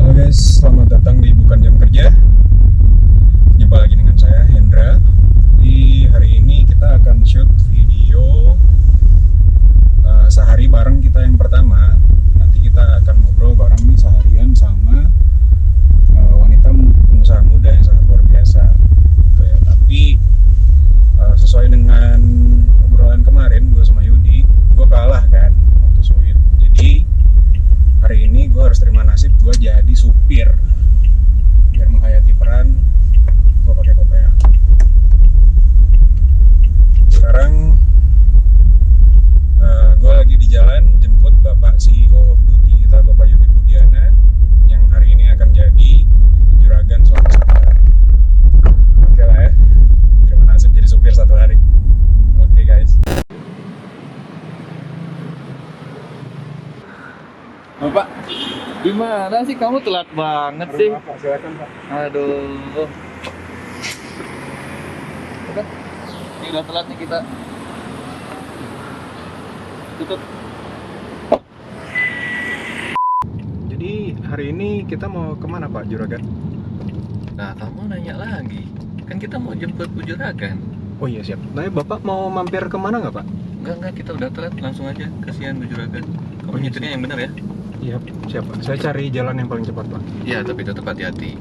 Halo guys, selamat datang di Bukan Jam Kerja. Jumpa lagi dengan saya, Hendra. Di hari ini kita akan shoot video sehari bareng kita yang pertama. Nanti kita akan ngobrol bareng nih seharian sama wanita pengusaha muda yang sangat luar biasa gitu ya. Tapi sesuai dengan obrolan kemarin gue sama Yudi, gue kalah kan waktu suit. Jadi hari ini gue harus terima nasib gue jadi supir biar menghayati peran. Gue pakai Kopea. Sekarang gue lagi di jalan jemput Bapak CEO of Duty kita, Bapak Yudi Budiana, yang hari ini akan jadi juragan selama sebulan. Oke lah ya, terima nasib jadi supir satu hari. Oke guys. Bapak, gimana sih kamu telat banget sih? Pak, silakan Pak. Aduh. Udah, ini udah telat nih kita. Tutup. Jadi hari ini kita mau kemana Pak Juragan? Nah, kamu nanya lagi. Kan kita mau jemput Bu Juragan. Oh iya siap. Nah Bapak mau mampir kemana nggak Pak? Enggak, kita udah telat. Langsung aja. Kasihan Bu Juragan. Kamu Oh, iya, nyetirnya yang benar ya? Iya siap Pak. Saya cari jalan yang paling cepat Pak. Iya, tapi tetap hati-hati.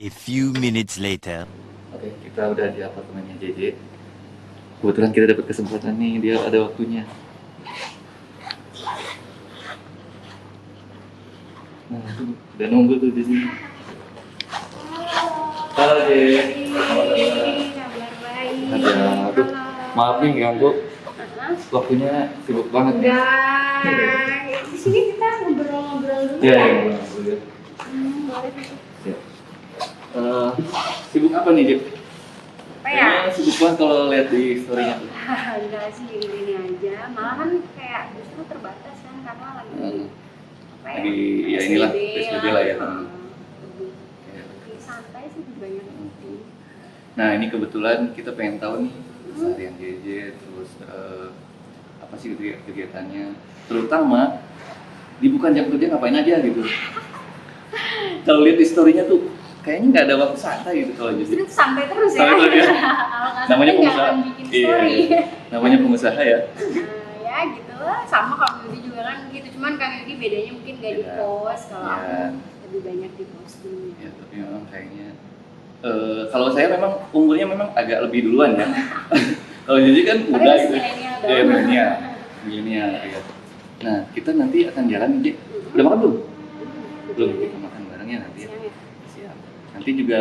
A few minutes later. Oke, kita udah di apartemennya JJ. Kebetulan kita dapat kesempatan nih, dia ada waktunya. Nah, itu udah nunggu tuh di sini. Halo, Dek. Kabar baik. Aduh, maaf nih ganggu. Waktunya sibuk banget nih. Enggak. Di sini kita ngobrol-ngobrol dulu. Iya, kan? iya, boleh. Boleh. Ya. Sibuk apa nih, Dek? Apa ya? Kayaknya sibuk banget kalau lihat di story-nya. Enggak sih, ini aja. Malah kan kayak justru terbatas kan karena lagi apa ya? Lagi, ya inilah, PSBB lah ya. Lebih santai sih, lebih banyak ngopi. Nah, ini kebetulan kita pengen tahu nih keseharian JJ, terus apa sih kegiatannya, terutama di bukan jam kerja ngapain aja gitu. Kalau lihat di story-nya tuh kayaknya nggak ada waktu santai gitu kalau JJ. Justru santai terus ya. Santai terus ya. Kalau nggak Namanya santai nggak pengusaha. akan bikin Iya, story. iya. Namanya pengusaha ya. Ya gitu lah, sama Kang Yudi juga kan gitu, cuman Kang Yudi bedanya mungkin gak di Beda. post, kalau Ya. aku lebih banyak di posting. Ya, tapi memang kayaknya kalau saya memang umurnya memang agak lebih duluan ya. Kalau JJ kan Tapi udah masih gitu. milenial Ya, dong. milenial ya. Nah, kita nanti akan jalan nih, Jek. Udah makan belum? Belum, kita makan bareng ya nanti ya. Siang ya? Siap. Nanti juga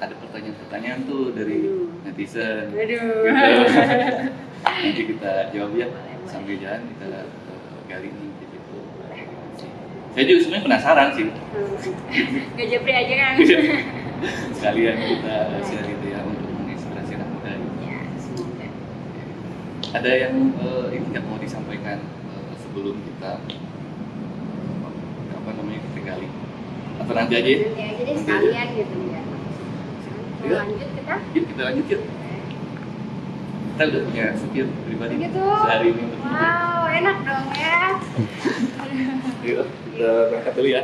ada pertanyaan-pertanyaan tuh dari netizen. Aduh. Gitu. Nanti kita jawab ya sambil jalan kita gali nih gitu. Saya juga sebenarnya penasaran sih. Gak japri aja kan? Sekalian kita share gitu ya untuk menginspirasi anak muda. Ya, semoga. Ada yang ini nggak mau disampaikan sebelum kita apa namanya kita gali? Atau nanti aja? Nanti aja deh sekalian gitu ya. Iya. Lanjut kita. Yuk kita lanjut yuk. Kita udah punya supir pribadi Gitu. sehari ini untuk kita. Wow, enak dong ya. Yuk, kita berangkat dulu ya.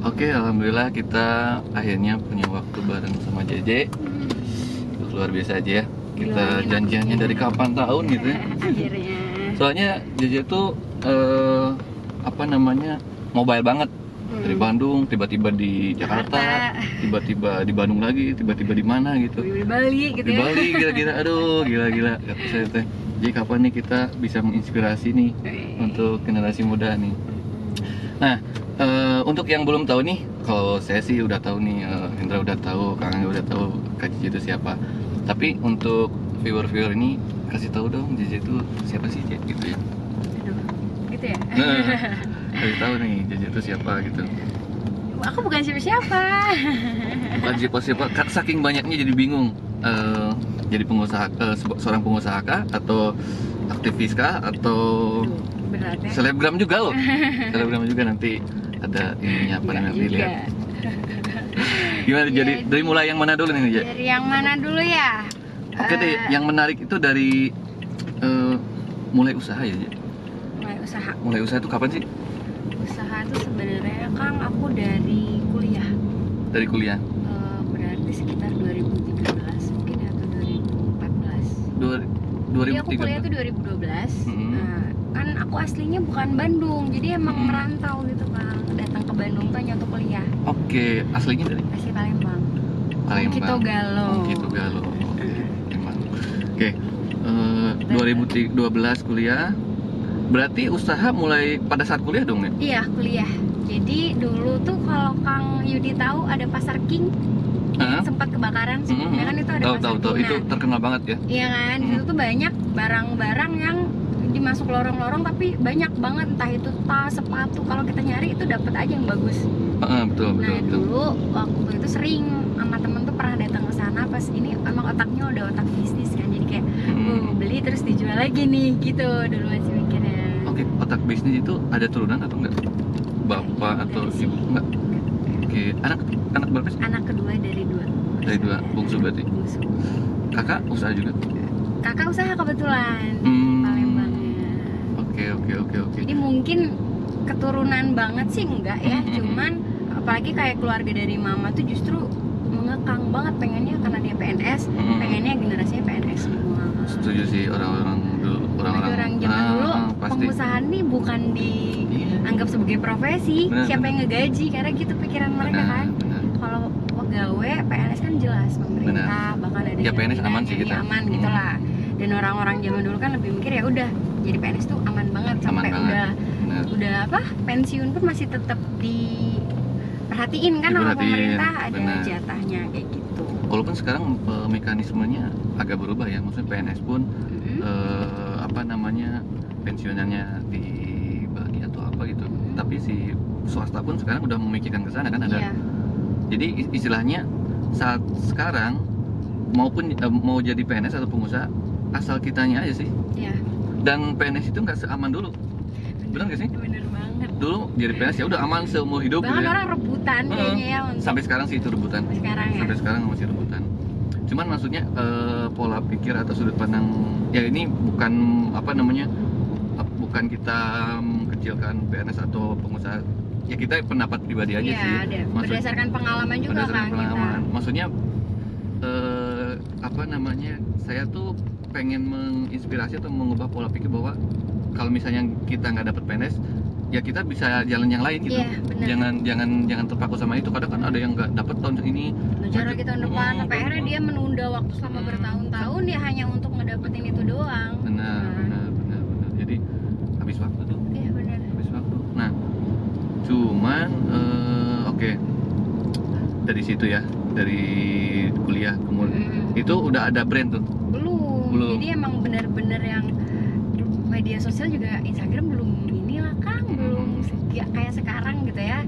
Oke, alhamdulillah kita akhirnya punya waktu bareng sama JJ. Luar biasa aja ya. Kita janjiannya dari kapan tahun gitu ya. Akhirnya. Soalnya JJ tuh apa namanya mobile banget. Dari Bandung, tiba-tiba di Jakarta, tiba-tiba di Bandung lagi, tiba-tiba di mana gitu. Di Bali gitu Di ya. Bali kira-kira, aduh gila-gila kata saya teh. Jadi kapan nih kita bisa menginspirasi nih untuk generasi muda nih. Nah, untuk yang belum tahu nih, kalau saya sih udah tahu nih, Hendra udah tahu, Kang Angga udah tahu Kak Cici itu siapa. Tapi untuk viewer-viewer ini kasih tahu dong, Cici itu siapa sih gitu ya. Aduh, gitu ya. Kasih tahu nih, Cici itu siapa gitu. Aku bukan siapa-siapa. Bukan siapa-siapa, saking banyaknya jadi bingung. Jadi pengusaha, seorang pengusaha kah, atau aktivis kah, atau Berat ya. selebgram juga loh. Selebgram juga nanti ada ininya apa namanya Juga. dilihat. Gimana jadi dari mulai yang mana dulu nih, Ja? Dari yang mana dulu ya? Oke deh, yang menarik itu dari mulai usaha ya, Ja? Mulai usaha. Mulai usaha itu kapan sih? Usaha tuh sebenarnya Kang aku dari kuliah. Dari kuliah. Berarti sekitar 2013 mungkin ya, atau 2014. 2013. Jadi aku kuliah tuh 2012. Hmm. Nah, kan aku aslinya bukan Bandung, jadi emang merantau gitu Kang. Datang ke Bandung tuh hanya untuk kuliah. Oke, aslinya dari Asli Palembang. Palembang. Kitogalo. Kitogalo. Palembang. Oke. 2012 kuliah. Berarti usaha mulai pada saat kuliah dong ya? Iya, kuliah. Jadi dulu tuh kalau Kang Yudi tahu ada Pasar King, sempat kebakaran sebelumnya kan itu ada Pasar Tahu. King. Itu terkenal banget ya. Iya kan, di situ tuh banyak barang-barang yang dimasuk lorong-lorong tapi banyak banget, entah itu tas, sepatu. Kalau kita nyari itu dapat aja yang bagus. Betul. Nah dulu waktu itu sering sama temen tuh pernah datang ke sana pas ini emang otaknya udah otak bisnis kan, jadi kayak beli terus dijual lagi nih gitu dulu masih mikirnya. Oke, otak bisnis itu ada turunan atau enggak? Bapak atau ibu? Enggak. Oke, anak berapa sih? Anak kedua dari dua. Dari dua, bungsu berarti. Bungsu. Kakak usaha juga? Kakak usaha kebetulan. Hmm. Palembangnya. Oke. Jadi mungkin keturunan banget sih enggak ya, cuman apalagi kayak keluarga dari mama tuh justru mengekang banget pengennya karena dia PNS, pengennya generasinya PNS semua. Setuju sih, orang-orang dulu, Orang zaman dulu pasti. pengusaha nih bukan dianggap sebagai profesi, Benar, siapa yang ngegaji, karena gitu pikiran mereka kan. Benar. Kalau pegawai PNS kan jelas pemerintah, bahkan ada Ya, PNS aman sih kita. aman gitu lah. Dan orang-orang zaman dulu kan lebih mikir ya udah jadi PNS tuh aman banget sampai Aman banget. Benar. udah apa pensiun pun masih tetap diperhatiin kan sama Diperhatiin, pemerintah, ada benar. jatahnya kayak gitu. Walaupun sekarang mekanismenya agak berubah ya, maksudnya PNS pun apa namanya pensiunannya dibagi atau apa gitu. Tapi si swasta pun sekarang udah memikirkan ke sana kan ada. Iya. Jadi istilahnya saat sekarang maupun mau jadi PNS atau pengusaha asal kitanya aja sih. Iya. Dan PNS itu nggak seaman dulu. Benar nggak sih? Bener banget. Dulu jadi PNS ya udah aman seumur hidup Bahkan gitu ya. orang rebutan kayaknya ya untuk Sampai sekarang sih itu rebutan. sekarang ya. Sampai sekarang masih rebutan. Cuman maksudnya pola pikir atau sudut pandang ya ini bukan apa namanya, bukan kita mengkecilkan PNS atau pengusaha. Ya kita pendapat pribadi aja Iya, sih. ada. Berdasarkan pengalaman juga berdasarkan kan pengalaman. kita. Maksudnya apa namanya? Saya tuh pengen menginspirasi atau mengubah pola pikir bahwa kalau misalnya kita nggak dapat PNS, ya kita bisa jalan yang lain gitu. Iya, benar. Jangan terpaku sama itu. Kadang kan ada yang nggak dapat tahun ini. Ngejar lagi tahun depan, sampai akhirnya dia menunda waktu selama bertahun-tahun ya hanya untuk ngedapetin itu doang. Benar. Jadi habis waktu tuh. Iya benar. Habis waktu. Nah, cuman oke. Dari situ ya, dari kuliah kemudian itu udah ada brand tuh. Belum. Jadi emang bener-bener yang media sosial juga Instagram belum inilah Kang, belum kayak sekarang gitu ya.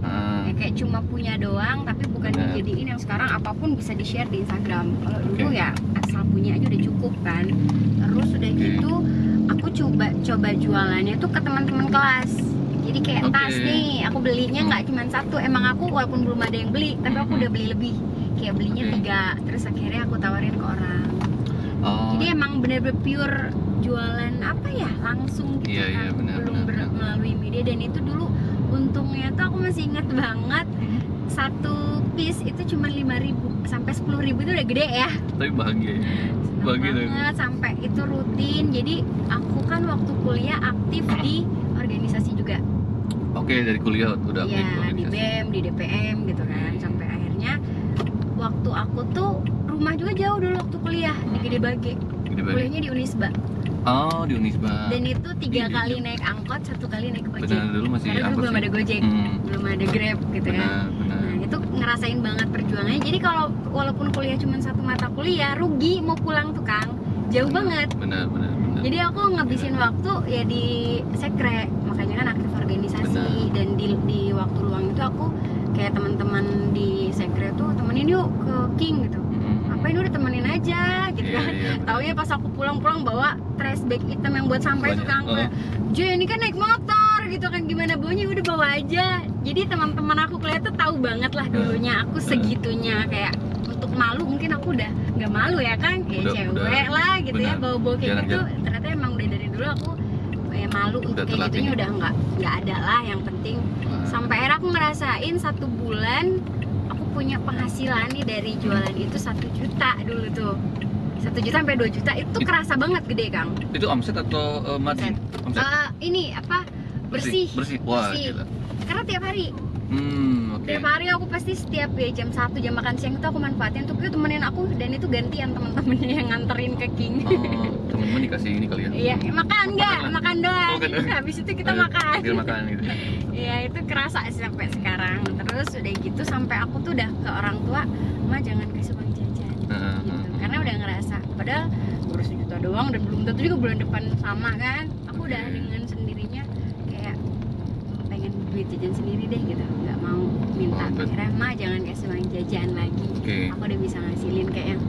Ya kayak cuma punya doang, tapi bukan dijadiin yang sekarang apapun bisa di-share di Instagram. Kalau dulu ya asal punya aja udah cukup kan. Terus udah gitu aku coba jualannya tuh ke teman-teman kelas. Jadi kayak tas nih, aku belinya nggak cuma satu. Emang aku walaupun belum ada yang beli, tapi aku udah beli lebih. Kayak belinya 3, terus akhirnya aku tawarin ke orang. Jadi emang bener-bener pure jualan apa ya, langsung gitu Iya, kan. benar, Belum benar. melalui media. Dan itu dulu untungnya tuh aku masih ingat banget, satu piece itu cuma 5.000 sampai 10.000 itu udah gede ya. Tapi bahagia. Seneng Bahagia tuh. banget sampai itu rutin. Jadi aku kan waktu kuliah aktif di organisasi juga. Oke, dari kuliah udah aktif Iya, di organisasi. BEM, di DPM gitu kan. Sampai akhirnya waktu aku tuh rumah juga jauh dulu waktu kuliah di Gede Bage. Gede Bage. Kuliahnya di Unisba. Oh, di Unisba. Dan itu 3 Iya, kali iya. naik angkot, 1 kali naik ojek. Benar, dulu masih Karena dulu angkot belum sih. ada Gojek, belum ada Grab gitu kan. Benar. Nah, itu ngerasain banget perjuangannya. Jadi kalau walaupun kuliah cuma 1 mata kuliah, rugi mau pulang tuh Kang. Jauh banget. Benar. Jadi aku ngabisin waktu ya di sekre, makanya kan aktif organisasi. Benar. Dan di waktu luang itu aku kayak teman-teman di sekre tuh temenin yuk ke King gitu. Ngapain udah temenin aja gitu Iya, kan. iya. Taunya pas aku pulang bawa trash bag hitam yang buat sampah itu Kang. Banyak. Joy ini kan naik motor gitu kan, gimana bawanya udah bawa aja. Jadi teman-teman aku kuliah tuh tahu banget lah dulunya aku segitunya, kayak untuk malu mungkin aku udah nggak malu ya kan, kayak Udah, cewek lah gitu ya, benar. bawa-bawa kayak gitu. Jarang-jarang. Ternyata emang udah dari dulu aku kayak malu untuk Udah kayak terlatih. gitunya udah nggak ada lah. Yang penting sampai akhirnya aku ngerasain 1 bulan aku punya penghasilan nih dari jualan itu 1 juta dulu tuh. 1 juta sampai 2 juta itu kerasa banget gede Kang. Itu omset atau margin? Omset. Ini apa, bersih. Wah, Bersih. gila. Karena tiap hari Oke. tiap hari aku pasti setiap ya jam 1 jam makan siang itu aku manfaatin untuk yuk temenin aku, dan itu gantian temen-temennya yang nganterin ke King. Oh, teman-teman dikasih ini kali ya? Iya, makan enggak, lah. makan doang. Oh, Jadi makan. habis itu kita Biar makan. makan gitu. Iya, itu kerasa sih sampai sekarang. Terus udah gitu sampai aku tuh udah ke orang tua, "Ma, jangan kasih uang jajan." Gitu. Karena udah ngerasa padahal baru 1 juta doang dan belum tentu juga bulan depan sama kan. Aku udah Oke. dengan sendirinya kayak pengen duit jajan sendiri deh gitu, nggak mau minta. Oh, Akhirnya, "Ma, jangan kasih uang jajan lagi." Oke. Aku udah bisa ngasilin kayak yang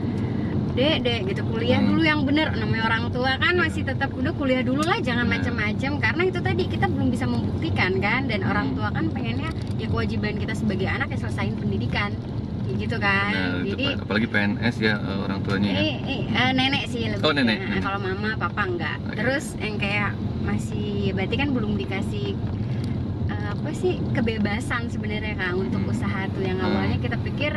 dek gitu, kuliah dulu yang bener. Namanya orang tua kan masih tetap udah kuliah dulu lah, jangan macam-macam, karena itu tadi kita belum bisa membuktikan kan. Dan orang tua kan pengennya ya kewajiban kita sebagai anak ya selesain pendidikan kayak gitu kan. Nah, Jadi apalagi PNS ya orang tuanya ya. nenek sih lebih. Oh, nenek. Nah, kalau mama papa enggak. Oke. Terus yang kayak masih berarti kan belum dikasih apa sih kebebasan sebenarnya Kang untuk usaha tuh, yang awalnya kita pikir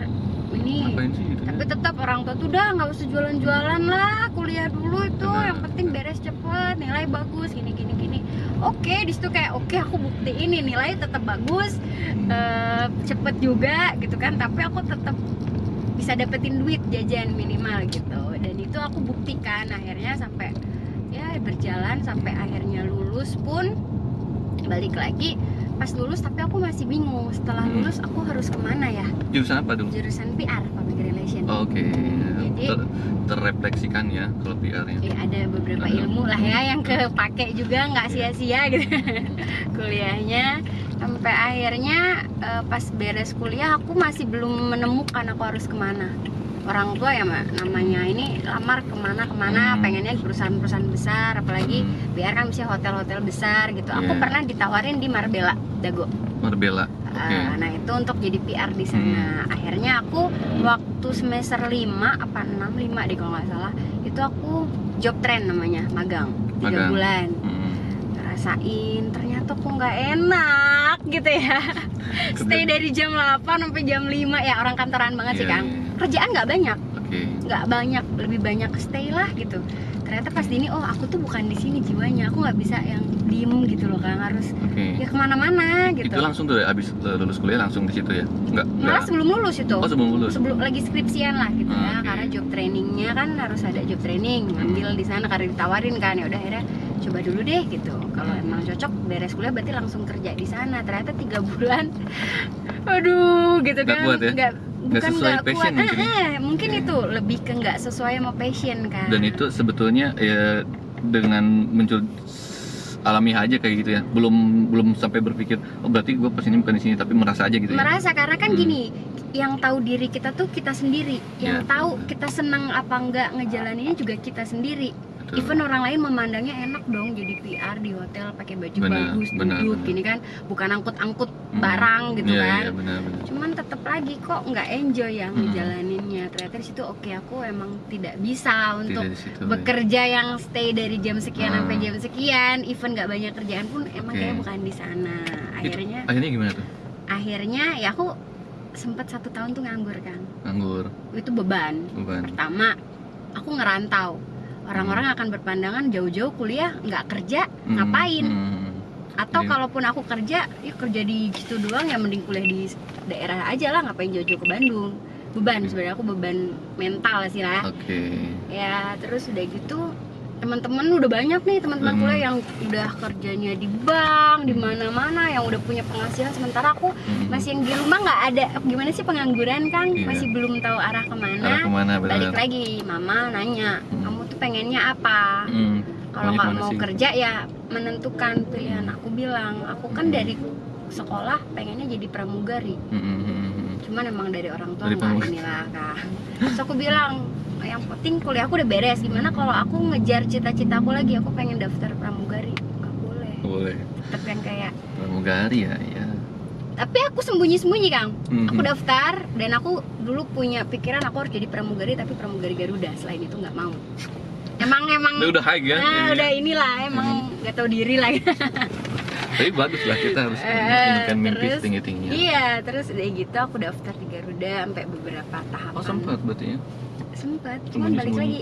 ini. Ngapain sih gitu? Tapi tetap orang tua tuh udah nggak usah jualan-jualan lah, kuliah dulu itu Benar. yang penting beres cepet, nilai bagus, gini. Oke, di situ kayak oke, aku buktiin nih nilai tetap bagus, cepet juga gitu kan. Tapi aku tetap bisa dapetin duit jajan minimal gitu. Dan itu aku buktikan akhirnya sampai ya berjalan sampai akhirnya lulus pun balik lagi. Pas lulus tapi aku masih bingung setelah lulus aku harus kemana ya. Jurusan apa dulu? Jurusan PR, Public Relation. Oke. Jadi Terrefleksikan ya kalau PR-nya. ya ada beberapa ilmu lah ya yang kepake juga, nggak sia-sia gitu kuliahnya. Sampai akhirnya pas beres kuliah aku masih belum menemukan aku harus kemana. Orang tua ya namanya ini lamar kemana pengennya di perusahaan-perusahaan besar, apalagi biar kan bisa hotel-hotel besar gitu. Aku Yeah. pernah ditawarin di Marbella Dago. Marbella. Oke. Nah itu untuk jadi PR di sana. Akhirnya aku waktu semester 5 apa 5 deh kalau nggak salah, itu aku job train namanya, magang 3 Magang. bulan. Rasain ternyata kok nggak enak gitu ya. Stay dari jam 8 sampai jam 5 ya, orang kantoran banget sih Iya, Kang. iya. Kerjaan nggak banyak, Oke. nggak banyak, lebih banyak stay lah gitu. Ternyata pas ini oh aku tuh bukan di sini jiwanya, aku nggak bisa yang diem gitu loh Kang, harus Oke. ya kemana-mana gitu. Itu langsung tuh abis lulus kuliah langsung di situ ya? Malah Enggak. sebelum lulus itu. Oh, sebelum lulus. Sebelum lagi skripsian lah gitu ya, Oke. karena job trainingnya kan harus ada job training, ngambil di sana karena ditawarin kan. Ya udah akhirnya coba dulu deh gitu. Kalau emang cocok beres kuliah berarti langsung kerja di sana. Ternyata 3 bulan, aduh gitu Nggak kan. kuat ya? Nggak Bukan sesuai nggak passion kuat. mungkin. Mungkin itu lebih ke nggak sesuai sama passion kan. Dan itu sebetulnya ya dengan muncul alamiah aja kayak gitu ya. Belum sampai berpikir oh berarti gue kesini bukan di sini, tapi merasa aja gitu ya. Merasa karena kan gini, yang tahu diri kita tuh kita sendiri, yang Ya. tahu kita senang apa enggak ngejalaninnya juga kita sendiri. Betul. Even orang lain memandangnya enak dong jadi PR di hotel pakai baju Benar, bagus, benar, duduk benar. gini kan, bukan angkut-angkut barang gitu Iya, kan. iya, benar. Cuman tetap lagi kok nggak enjoy yang ngejalaninnya. Ternyata di situ oke, aku emang tidak bisa untuk Tidak di situ, ya. bekerja yang stay dari jam sekian sampai jam sekian, even nggak banyak kerjaan pun emang Oke. kayak bukan di sana. Akhirnya gimana tuh? Akhirnya ya aku sempet 1 tahun tuh nganggur kan. Nganggur. Itu beban. Pertama aku ngerantau, orang-orang akan berpandangan jauh-jauh kuliah nggak kerja ngapain. Atau Iya. kalaupun aku kerja, ya kerja di situ doang, ya mending kuliah di daerah aja lah, ngapain jauh-jauh ke Bandung. Beban sebenarnya, aku beban mental sih lah. Oke. Ya terus udah gitu teman-teman udah banyak nih, teman-teman kuliah yang udah kerjanya di bank, di mana-mana, yang udah punya penghasilan, sementara aku masih yang di rumah nggak ada. Gimana sih, pengangguran kan, Iya. masih belum tahu arah kemana. Arah kemana, benar. Balik lagi mama nanya, kamu tuh pengennya apa? Kalau Maunya nggak kemana mau sih? kerja ya menentukan pilihan. Aku bilang, aku kan dari sekolah pengennya jadi pramugari, cuman emang dari orang tua Dari nggak pramugari. inilah kan. Terus aku bilang, yang penting kuliah aku udah beres. Gimana kalau aku ngejar cita-cita aku lagi, aku pengen daftar pramugari? Nggak boleh. Boleh. Tetap yang kayak, Pramugari ya, ya. tapi aku sembunyi-sembunyi Kang. Aku daftar dan aku dulu punya pikiran aku harus jadi pramugari, tapi pramugari Garuda. Selain itu nggak mau. Emang Udah high ya. nah, Iya. udah inilah, emang nggak tahu diri lah. Tapi bagus lah, kita harus menginginkan mimpi Terus, setinggi-tingginya. iya, terus udah gitu aku daftar di Garuda sampai beberapa tahapan. Oh sempat berarti ya? Sempat, cuman balik Sembunyi-sembunyi. lagi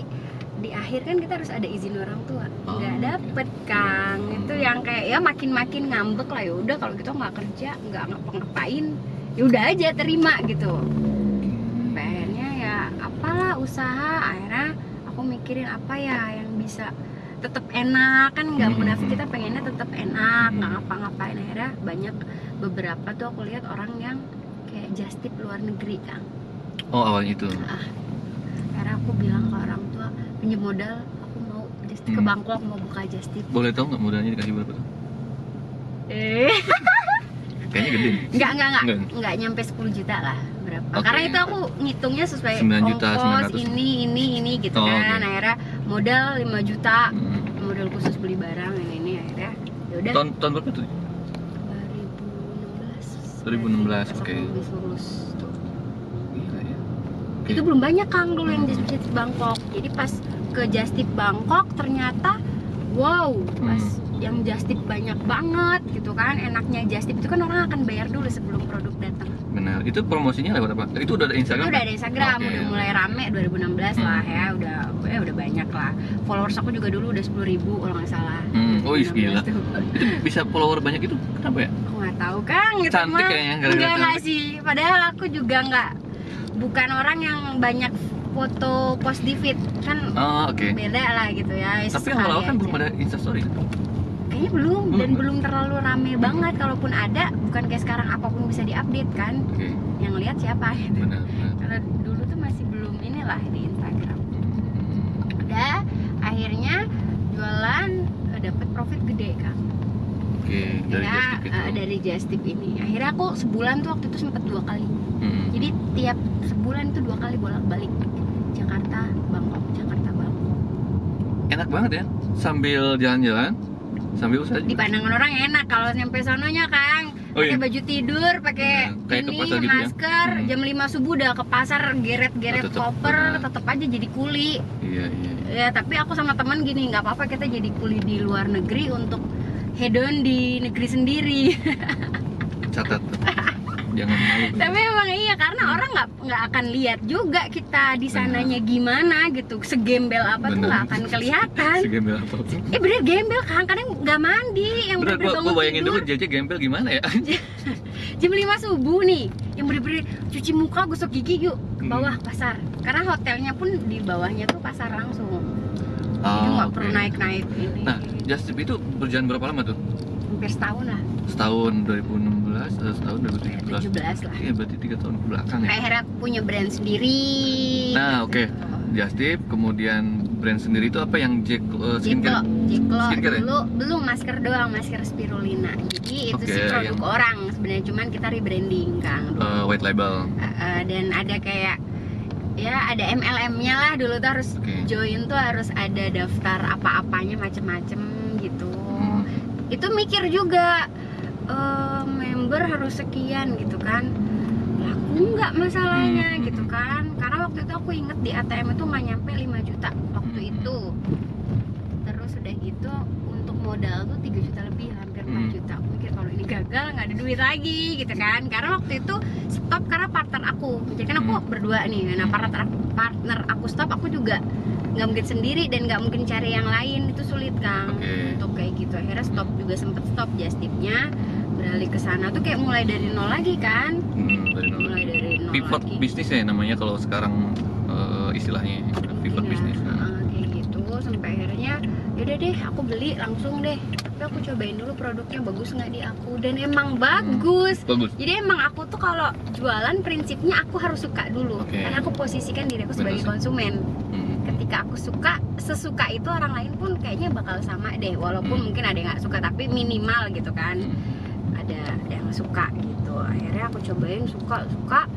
di akhir kan kita harus ada izin orang tua. Oh, Nggak iya. dapet Kang. Itu yang kayak ya makin ngambek lah, ya udah kalau gitu nggak kerja, nggak ngapa-ngapain, ya udah aja terima gitu. Sampai akhirnya ya apalah usaha, akhirnya aku mikirin apa ya yang bisa tetap enak kan, nggak munafik, kita pengennya tetap enak, nggak ngapa-ngapain. Akhirnya banyak beberapa tuh aku lihat orang yang kayak just tip luar negeri Kang. Oh awalnya itu. Akhirnya aku bilang ke orang tua, pinjam modal, aku mau just tip ke Bangkok, mau buka just tip. Boleh tahu nggak modalnya dikasih berapa tuh? Kayaknya gede. Enggak nyampe 10 juta lah, berapa. Oke. Karena itu aku ngitungnya sesuai 9 juta, ongkos 900. ini gitu Oh, kan. oke. Akhirnya modal 5 juta, modal khusus beli barang ini akhirnya ya udah. Tahun berapa tuh? 2016, Pas oke. aku habis lulus tuh. Gila ya. Oke. Itu belum banyak Kang dulu yang just tip Bangkok. Jadi pas ke just tip Bangkok ternyata wow, pas yang just tip banyak banget gitu kan. Enaknya just tip itu kan orang akan bayar dulu sebelum produk datang. Benar. Itu promosinya lewat apa? Itu udah ada Instagram? Itu udah ada Instagram, Oke. udah mulai rame 2016 lah ya, udah banyak lah. Followers aku juga dulu udah 10.000 kalau nggak salah. Oh iya, 2016 gila. tuh. Itu bisa follower banyak itu kenapa ya? Aku nggak tahu Kang, gitu Cantik mah. kayaknya, gara-gara Enggak cantik. sih. Padahal aku juga bukan orang yang banyak foto post di feed kan. Oh oke. Beda lah gitu ya. Tapi sekali awal-awal kan aja. belum ada Instastory. Kayaknya belum, dan Belum. belum terlalu rame banget. Kalaupun ada, bukan kayak sekarang apapun bisa diupdate kan. Oke. Yang lihat siapa gitu. Benar. Karena dulu tuh masih belum inilah di Instagram. Udah, akhirnya jualan, dapet profit gede Kang. Oke. Dari Ya, just tip itu. dari just tip ini. Akhirnya aku sebulan tuh waktu itu sempet 2 kali. Jadi tiap sebulan itu 2 kali bolak-balik Jakarta, Bangkok, Jakarta, Bangkok. Enak banget ya. Sambil jalan-jalan, sambil usaha. Di pandangan orang enak, kalau nyampe sononya Kang, Oh, pakai iya? baju tidur, pakai Bener. Kayak ke ini pasar gitu ya? masker, jam 5 subuh udah ke pasar geret-geret Oh, tetep, koper, bener. tetep aja jadi kuli. Iya. Ya tapi aku sama teman gini, nggak apa-apa kita jadi kuli di luar negeri untuk hedon di negeri sendiri. Catat. Jangan malu. Tapi emang iya, karena orang nggak akan lihat juga kita di sananya gimana gitu, segembel apa tuh Bener. nggak akan kelihatan. Segembel apa? Bener gembel Kang, kadang nggak mandi, yang Bener, bener-bener gua bangun bayangin tidur dulu JJ gembel gimana ya? jam 5 subuh nih, yang bener-bener cuci muka, gosok gigi, yuk ke bawah pasar. Karena hotelnya pun di bawahnya tuh pasar langsung. Jadi nggak perlu naik-naik ini. Nah, just tip itu berjalan berapa lama tuh? Hampir setahun lah, Setahun 2016 atau setahun 2017? 17 lah. Iya, berarti 3 tahun ke belakang ya. Akhirnya aku punya brand sendiri. Nah, oke. Just tip, kemudian brand sendiri itu apa yang skincare? Jeklo Skincare ya? dulu belum, masker doang, masker spirulina. Jadi itu Oke, sih produk yang- orang sebenarnya, cuman kita rebranding Kang. White label. Dan ada kayak ya ada MLM-nya lah, dulu tuh harus Oke. join tuh harus ada daftar apa-apanya macem-macem gitu. Itu mikir juga, member harus sekian gitu kan, laku nggak masalahnya gitu kan. Karena waktu itu aku inget di ATM itu nggak nyampe 5 juta waktu itu. Terus udah gitu untuk modal tuh 3 juta lebih, hampir 4 juta. Aku mikir kalau ini gagal nggak ada duit lagi gitu kan. Karena waktu itu stop karena partner aku, jadi kan aku berdua nih. Nah partner aku stop, aku juga nggak mungkin sendiri dan nggak mungkin cari yang lain, itu sulit Kang. Oke. Untuk kayak gitu akhirnya stop juga, sempet stop just tip-nya, beralih ke sana tuh kayak mulai dari nol lagi kan. Dari nol. Mulai dari nol Pivot lagi. bisnis ya namanya kalau sekarang istilahnya pivot Iya, bisnis. kayak gitu sampai akhirnya yaudah deh aku beli langsung deh, tapi aku cobain dulu produknya bagus nggak di aku, dan emang bagus. Bagus. Jadi emang aku tuh kalau jualan prinsipnya aku harus suka dulu. Oke. Karena aku posisikan diri aku sebagai Betul sih. konsumen. Hmm. Ketika aku suka, sesuka itu orang lain pun kayaknya bakal sama deh, walaupun mungkin ada yang nggak suka tapi minimal gitu kan. Ada yang suka gitu. Akhirnya aku cobain, suka.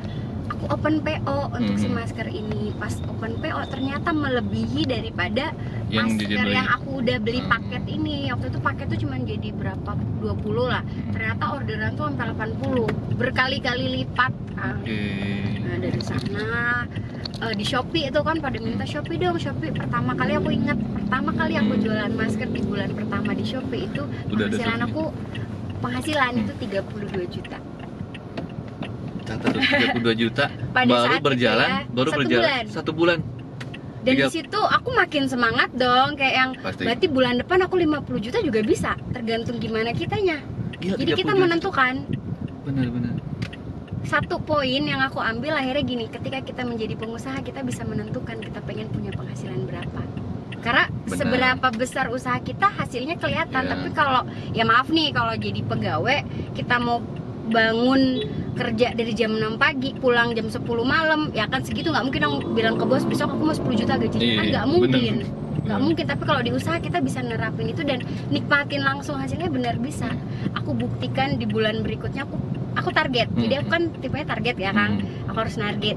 Aku open PO untuk si masker ini. Pas open PO ternyata melebihi daripada Yang masker dibeli. yang aku udah beli paket ini. Waktu itu paket tuh cuma jadi berapa, 20 lah. Ternyata orderan tuh sampai 80, berkali-kali lipat Kang. Oke. Nah dari sana di Shopee itu kan pada minta Shopee dong, Shopee. Pertama kali aku ingat, pertama kali aku jualan masker di bulan pertama di Shopee itu Udah ada penghasilan Shopee. aku, penghasilan itu 32 juta. Catat tuh 32 juta. Pada baru saat itu berjalan, ya, baru satu berjalan bulan. 1 bulan. Dan Tiga- di situ aku makin semangat dong, kayak yang Pasti. berarti bulan depan aku 50 juta juga bisa, tergantung gimana kitanya. Gila, Jadi kita 32 menentukan. Benar. Satu poin yang aku ambil akhirnya gini, ketika kita menjadi pengusaha kita bisa menentukan kita pengen punya penghasilan berapa. Karena Benar. seberapa besar usaha kita hasilnya kelihatan. Ya. Tapi kalau ya maaf nih, kalau jadi pegawai kita mau bangun kerja dari jam 6 pagi pulang jam 10 malam, ya kan segitu nggak mungkin aku bilang ke bos besok aku mau 10 juta gajinya, kan Iya, nggak mungkin. benar. Nggak mungkin. Tapi kalau di usaha kita bisa nerapin itu dan nikmatin langsung hasilnya, benar bisa. Aku buktikan di bulan berikutnya aku target. Jadi aku kan tipenya target ya Kang. Aku harus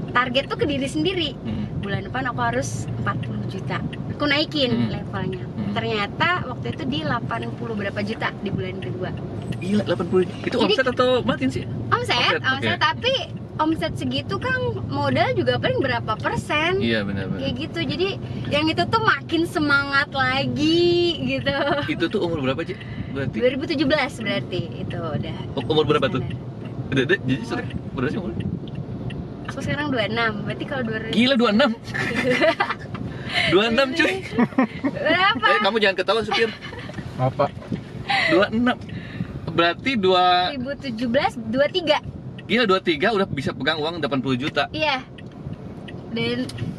target tuh ke diri sendiri. Bulan depan aku harus 40 juta. Aku naikin levelnya. Ternyata waktu itu di 80 berapa juta di bulan kedua. Gila, 80. Itu Jadi- omset atau margin sih? Omset, Omset, oke. tapi omset segitu Kang, modal juga paling berapa persen. Iya, benar. Kayak gitu. Jadi yang itu tuh makin semangat lagi gitu. Itu tuh umur berapa, Ci? Berarti 2017 berarti itu udah. umur berapa tuh? standar. Udah, jadi berapa sih umur? Aku sekarang 26. Berarti kalau 2000 Gila, 26. 26 cuy. berapa? Kamu jangan ketawa supir. Apa? 26. Berarti 2017 23. Gila, 23 udah bisa pegang uang 80 juta. Iya.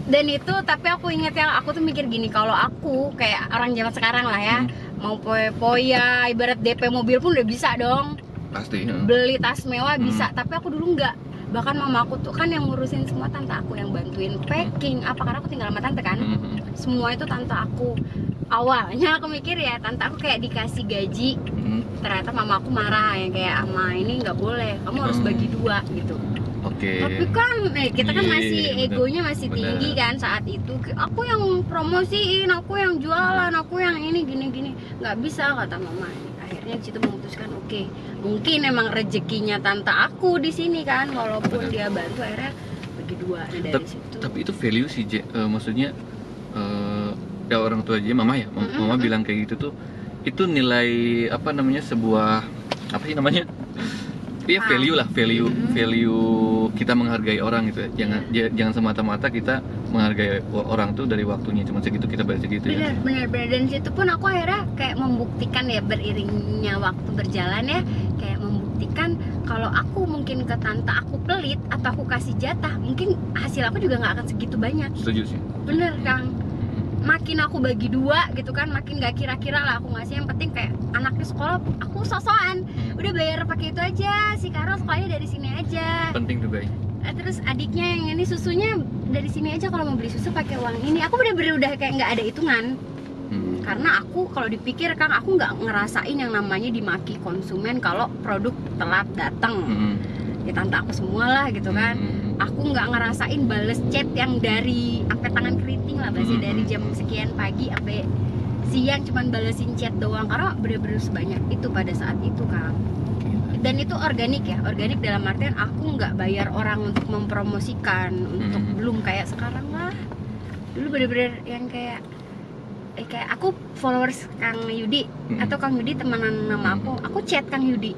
Dan itu, tapi aku ingat yang aku tuh mikir gini, kalau aku kayak orang zaman sekarang lah ya, mau poya-poya, ibarat DP mobil pun udah bisa dong. Pasti. Beli tas mewah bisa, tapi aku dulu enggak. Bahkan mama aku tuh kan yang ngurusin semua, tante aku yang bantuin packing apa, karena aku tinggal sama tante kan. Semua itu tante aku. Awalnya aku mikir ya tante aku kayak dikasih gaji, ternyata mama aku marah yang kayak, ama ini nggak boleh, kamu harus bagi dua gitu. Oke. Tapi kan kita kan Iya, masih bener. egonya masih Bener. tinggi kan saat itu. Aku yang promosiin, aku yang jualan, aku yang ini gini-gini, nggak bisa kata mama. Akhirnya di situ memutuskan, oke, mungkin emang rezekinya tante aku di sini kan, walaupun Bener. dia bantu, akhirnya bagi dua. Nah, dari situ. Tapi itu value sih, maksudnya ya orang tua aja, mama ya, mama bilang kayak gitu tuh, itu nilai apa namanya, sebuah apa sih namanya? Iya, value lah, value kita menghargai orang gitu ya. Jangan semata-mata kita menghargai orang tuh dari waktunya cuma segitu, kita bayar segitu ya. Benar. Dan situ pun aku akhirnya kayak membuktikan ya, beriringnya waktu berjalan ya, kayak membuktikan kalau aku mungkin ke tante aku pelit atau aku kasih jatah, mungkin hasil aku juga nggak akan segitu banyak. Setuju sih. Bener Kang. Makin aku bagi dua gitu kan, makin gak kira-kira lah aku ngasih. Yang penting kayak anaknya sekolah, aku sosokan udah bayar pakai itu aja, si Karol sekolahnya dari sini aja. Penting juga ya. Terus adiknya yang ini susunya dari sini aja, kalau mau beli susu pakai uang ini. Aku bener-bener udah kayak nggak ada hitungan. Karena aku kalau dipikir Kang, aku nggak ngerasain yang namanya dimaki konsumen kalau produk telat datang. Ya tante aku semua lah gitu kan. Aku nggak ngerasain bales chat yang dari sampai tangan keriting lah, bahasa dari jam sekian pagi sampai siang cuman balesin chat doang, karena bener-bener sebanyak itu pada saat itu Kang. Dan itu organik ya, organik dalam artian aku nggak bayar orang untuk mempromosikan, untuk belum kayak sekarang lah. Dulu bener-bener yang kayak aku followers Kang Yudi atau Kang Yudi temenan nama aku chat Kang Yudi.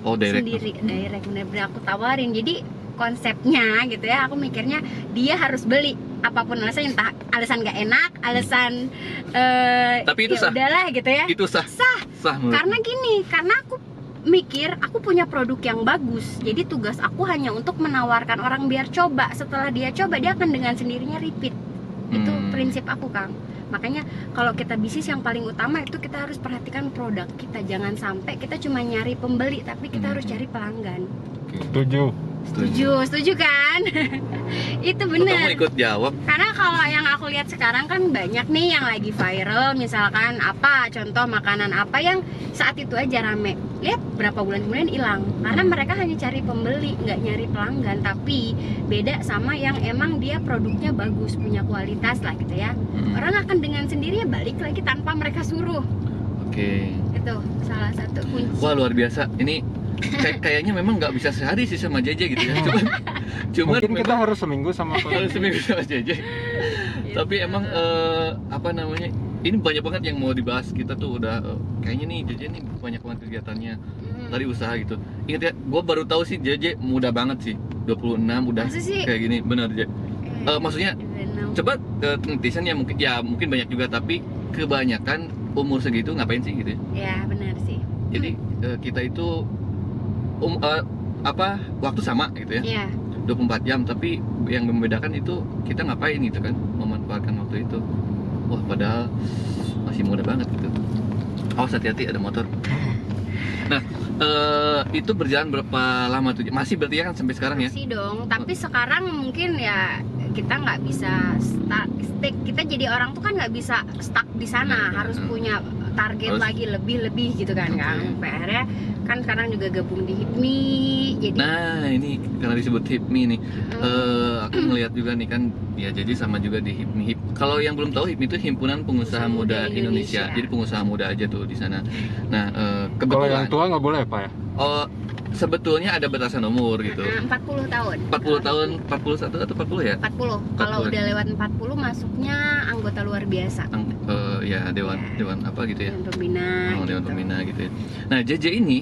Oh, direct. Sendiri, direct, bener-bener aku tawarin. Jadi konsepnya gitu ya, aku mikirnya dia harus beli apapun alasan, entah alasan nggak enak, alasan Tapi itu ya sah. udahlah gitu ya. Itu sah. Sah menurut. Karena gini, karena aku mikir aku punya produk yang bagus, jadi tugas aku hanya untuk menawarkan orang biar coba. Setelah dia coba, dia akan dengan sendirinya repeat. Itu prinsip aku, Kang. Makanya kalau kita bisnis, yang paling utama itu kita harus perhatikan produk kita. Jangan sampai kita cuma nyari pembeli, tapi kita harus cari pelanggan. Setuju kan? Itu Kok benar. kamu ikut jawab? Karena kalau yang aku lihat sekarang kan banyak nih yang lagi viral, misalkan apa, contoh makanan apa yang saat itu aja rame, lihat berapa bulan kemudian hilang. Karena mereka hanya cari pembeli, nggak nyari pelanggan. Tapi beda sama yang emang dia produknya bagus, punya kualitas lah gitu ya. Orang akan dengan sendirinya balik lagi tanpa mereka suruh. Oke. Itu salah satu kunci. Wah, luar biasa. Ini kayaknya memang nggak bisa sehari sih sama JJ gitu ya. Cuman Mungkin kita harus seminggu sama harus seminggu sama JJ. Tapi emang apa namanya? Ini banyak banget yang mau dibahas. Kita tuh udah kayaknya nih JJ nih banyak banget kegiatannya dari usaha gitu. Ingat ya, gue baru tahu sih JJ muda banget sih. 26 udah Masa sih? kayak gini, benar JJ. Maksudnya coba netizen ya mungkin banyak juga, tapi kebanyakan umur segitu ngapain sih gitu ya? Ya benar sih. Jadi kita itu waktu sama gitu ya. Iya. 24 jam, tapi yang membedakan itu kita ngapain gitu kan, memanfaatkan waktu itu. Wah, padahal masih muda banget gitu. Awas, hati-hati ada motor. Nah, itu berjalan berapa lama tuh? Masih berarti ya kan sampai sekarang ya? Masih dong, tapi sekarang mungkin ya kita nggak bisa stick. Kita jadi orang tuh kan nggak bisa stuck di sana, harus punya target lagi lebih gitu kan, Kang. PR-nya kan sekarang juga gabung di HIPMI, jadi Nah, ini karena disebut HIPMI nih, aku melihat juga nih kan, ya jadi sama juga di HIPMI. Kalau yang belum tahu, HIPMI itu Himpunan Pengusaha Muda Indonesia. Jadi pengusaha muda aja tuh di sana. Nah, Kalau kebetulan yang tua nggak boleh Pak ya? sebetulnya ada batasan umur gitu. 40 tahun. 40 tahun, 41 atau 40 ya? 40. Kalau 40. udah lewat 40 masuknya anggota luar biasa. Ya dewan apa gitu ya? Dewan pembina. Oh, dewan gitu. pembina gitu ya. Nah, JJ ini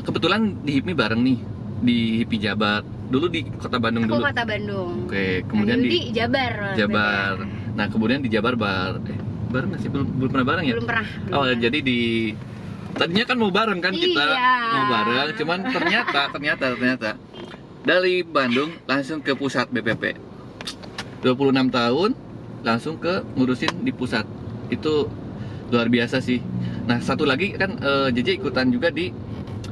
kebetulan di HIPMI bareng nih di HIPMI Jabar. Dulu di Kota Bandung Aku dulu. Kota Bandung. Oke, kemudian Nah, dulu di di Jabar. Jabar. Nah, kemudian di Jabar bareng nggak sih? Belum pernah bareng ya? Belum pernah. Oh, jadi tadinya kan mau bareng kan kita, Iya. mau bareng, cuman ternyata dari Bandung langsung ke pusat BPP. 26 tahun langsung ke ngurusin di pusat. Itu luar biasa sih. Nah, satu lagi kan JJ ikutan juga di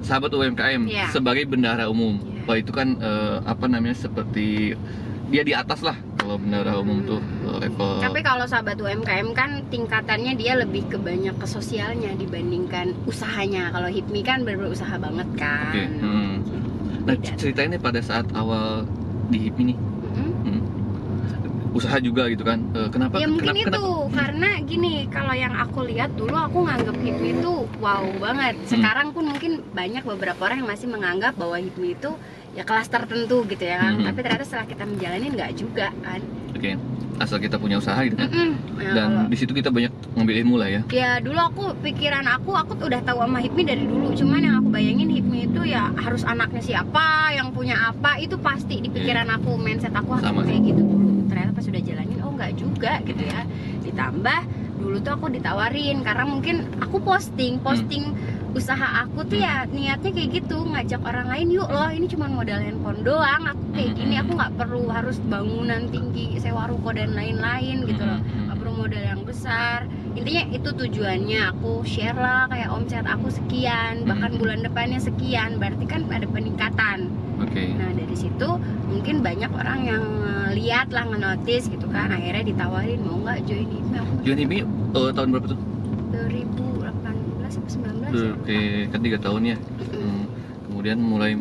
Sahabat UMKM Iya. sebagai bendahara umum. Iya. Wah, itu kan apa namanya, seperti dia di atas lah kalau bendahara umum tuh level. Tapi kalau sahabat UMKM kan tingkatannya dia lebih ke banyak ke sosialnya dibandingkan usahanya. Kalau HIPMI kan berusaha banget kan. Oke. Nah, Beda. ceritain nih pada saat awal di HIPMI nih. Usaha juga gitu kan. Kenapa? Ya mungkin kenapa, itu karena gini, kalau yang aku lihat dulu aku nganggap HIPMI itu wow banget. Sekarang pun mungkin banyak beberapa orang yang masih menganggap bahwa HIPMI itu ya kelas tertentu gitu ya kan. Tapi ternyata setelah kita menjalani nggak juga kan. Oke. Asal kita punya usaha gitu kan. Nah, Dan kalau- di situ kita banyak ngambil ilmu lah ya. ya dulu pikiran aku udah tahu sama HIPMI dari dulu. Cuman yang aku bayangin HIPMI itu ya harus anaknya siapa, yang punya apa, itu pasti di pikiran aku, mindset aku Sama kayak gitu dulu. Ternyata pas sudah jalanin, oh nggak juga gitu ya. Ditambah dulu tuh aku ditawarin karena mungkin aku posting usaha aku tuh ya niatnya kayak gitu, ngajak orang lain, yuk loh ini cuma modal handphone doang, aku kayak gini, aku nggak perlu harus bangunan tinggi, sewa ruko dan lain-lain gitu loh, nggak perlu modal yang besar. Intinya itu tujuannya, aku share lah kayak omset aku sekian, bahkan bulan depannya sekian, berarti kan ada peningkatan. Oke. Nah dari situ mungkin banyak orang yang lihat lah, ngenotis gitu kan, akhirnya ditawarin mau nggak join HIPMI. Aku Join HIPMI tahun berapa tuh? 2018 sampai 19 ya. Oke, kan 3 tahun ya. Kemudian mulai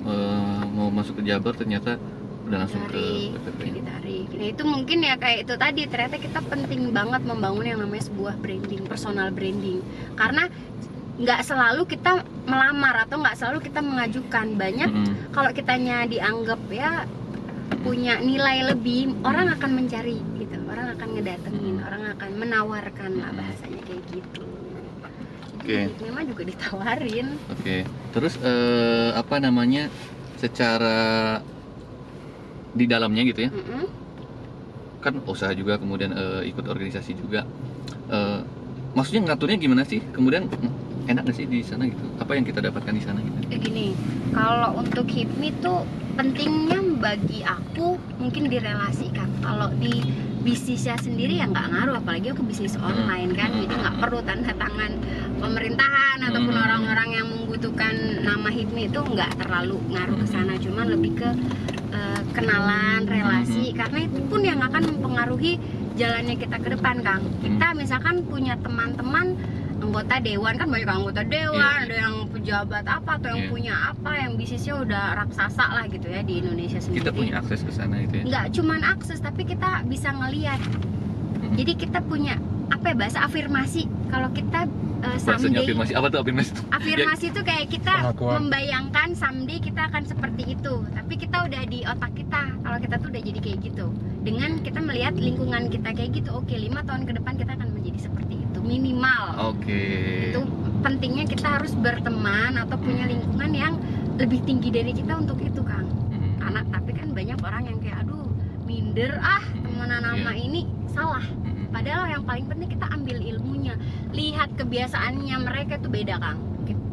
mau masuk ke Jabar, ternyata udah langsung ke BPP. Ditarik. Nah itu mungkin ya kayak itu tadi, ternyata kita penting banget membangun yang namanya sebuah branding, personal branding. Karena nggak selalu kita melamar atau nggak selalu kita mengajukan. Banyak kalau kitanya dianggap ya punya nilai lebih, orang akan mencari gitu, orang akan ngedatengin, orang akan menawarkan lah, bahasanya kayak gitu. Oke. Memang juga ditawarin. Oke. Terus apa namanya, secara di dalamnya gitu ya, kan usaha juga, kemudian ikut organisasi juga. Maksudnya ngaturnya gimana sih? Kemudian enak nggak sih di sana gitu? Apa yang kita dapatkan di sana gitu? Gini, kalau untuk HIPMI tuh pentingnya bagi aku mungkin direlasikan. Kalau di bisnisnya sendiri ya nggak ngaruh, apalagi aku bisnis online kan, jadi nggak perlu tanda tangan pemerintahan ataupun orang-orang yang membutuhkan nama HIPMI itu nggak terlalu ngaruh ke sana, cuman lebih ke kenalan, relasi, karena itu pun yang akan mempengaruhi jalannya kita ke depan, Kang. Kita misalkan punya teman-teman anggota dewan, kan banyak anggota dewan, ada yang pejabat apa atau yang punya apa, yang bisnisnya udah raksasa lah gitu ya di Indonesia sendiri. Kita punya akses ke sana itu ya? Nggak cuman akses, tapi kita bisa ngelihat. Jadi kita punya apa ya, bahasa afirmasi. Kalau kita bahasanya someday, afirmasi, apa tuh afirmasi? afirmasi itu kayak kita Pengakuan. membayangkan someday kita akan seperti itu, tapi kita udah di otak kita kalau kita tuh udah jadi kayak gitu. Dengan kita melihat lingkungan kita kayak gitu, oke, 5 tahun ke depan kita akan menjadi seperti itu minimal. Itu pentingnya kita harus berteman atau punya lingkungan yang lebih tinggi dari kita untuk itu, Kang. Karena tapi kan banyak orang yang kayak aduh minder temenan sama ini, salah. Padahal yang paling penting kita ambil ilmunya, lihat kebiasaannya mereka tuh beda, Kang.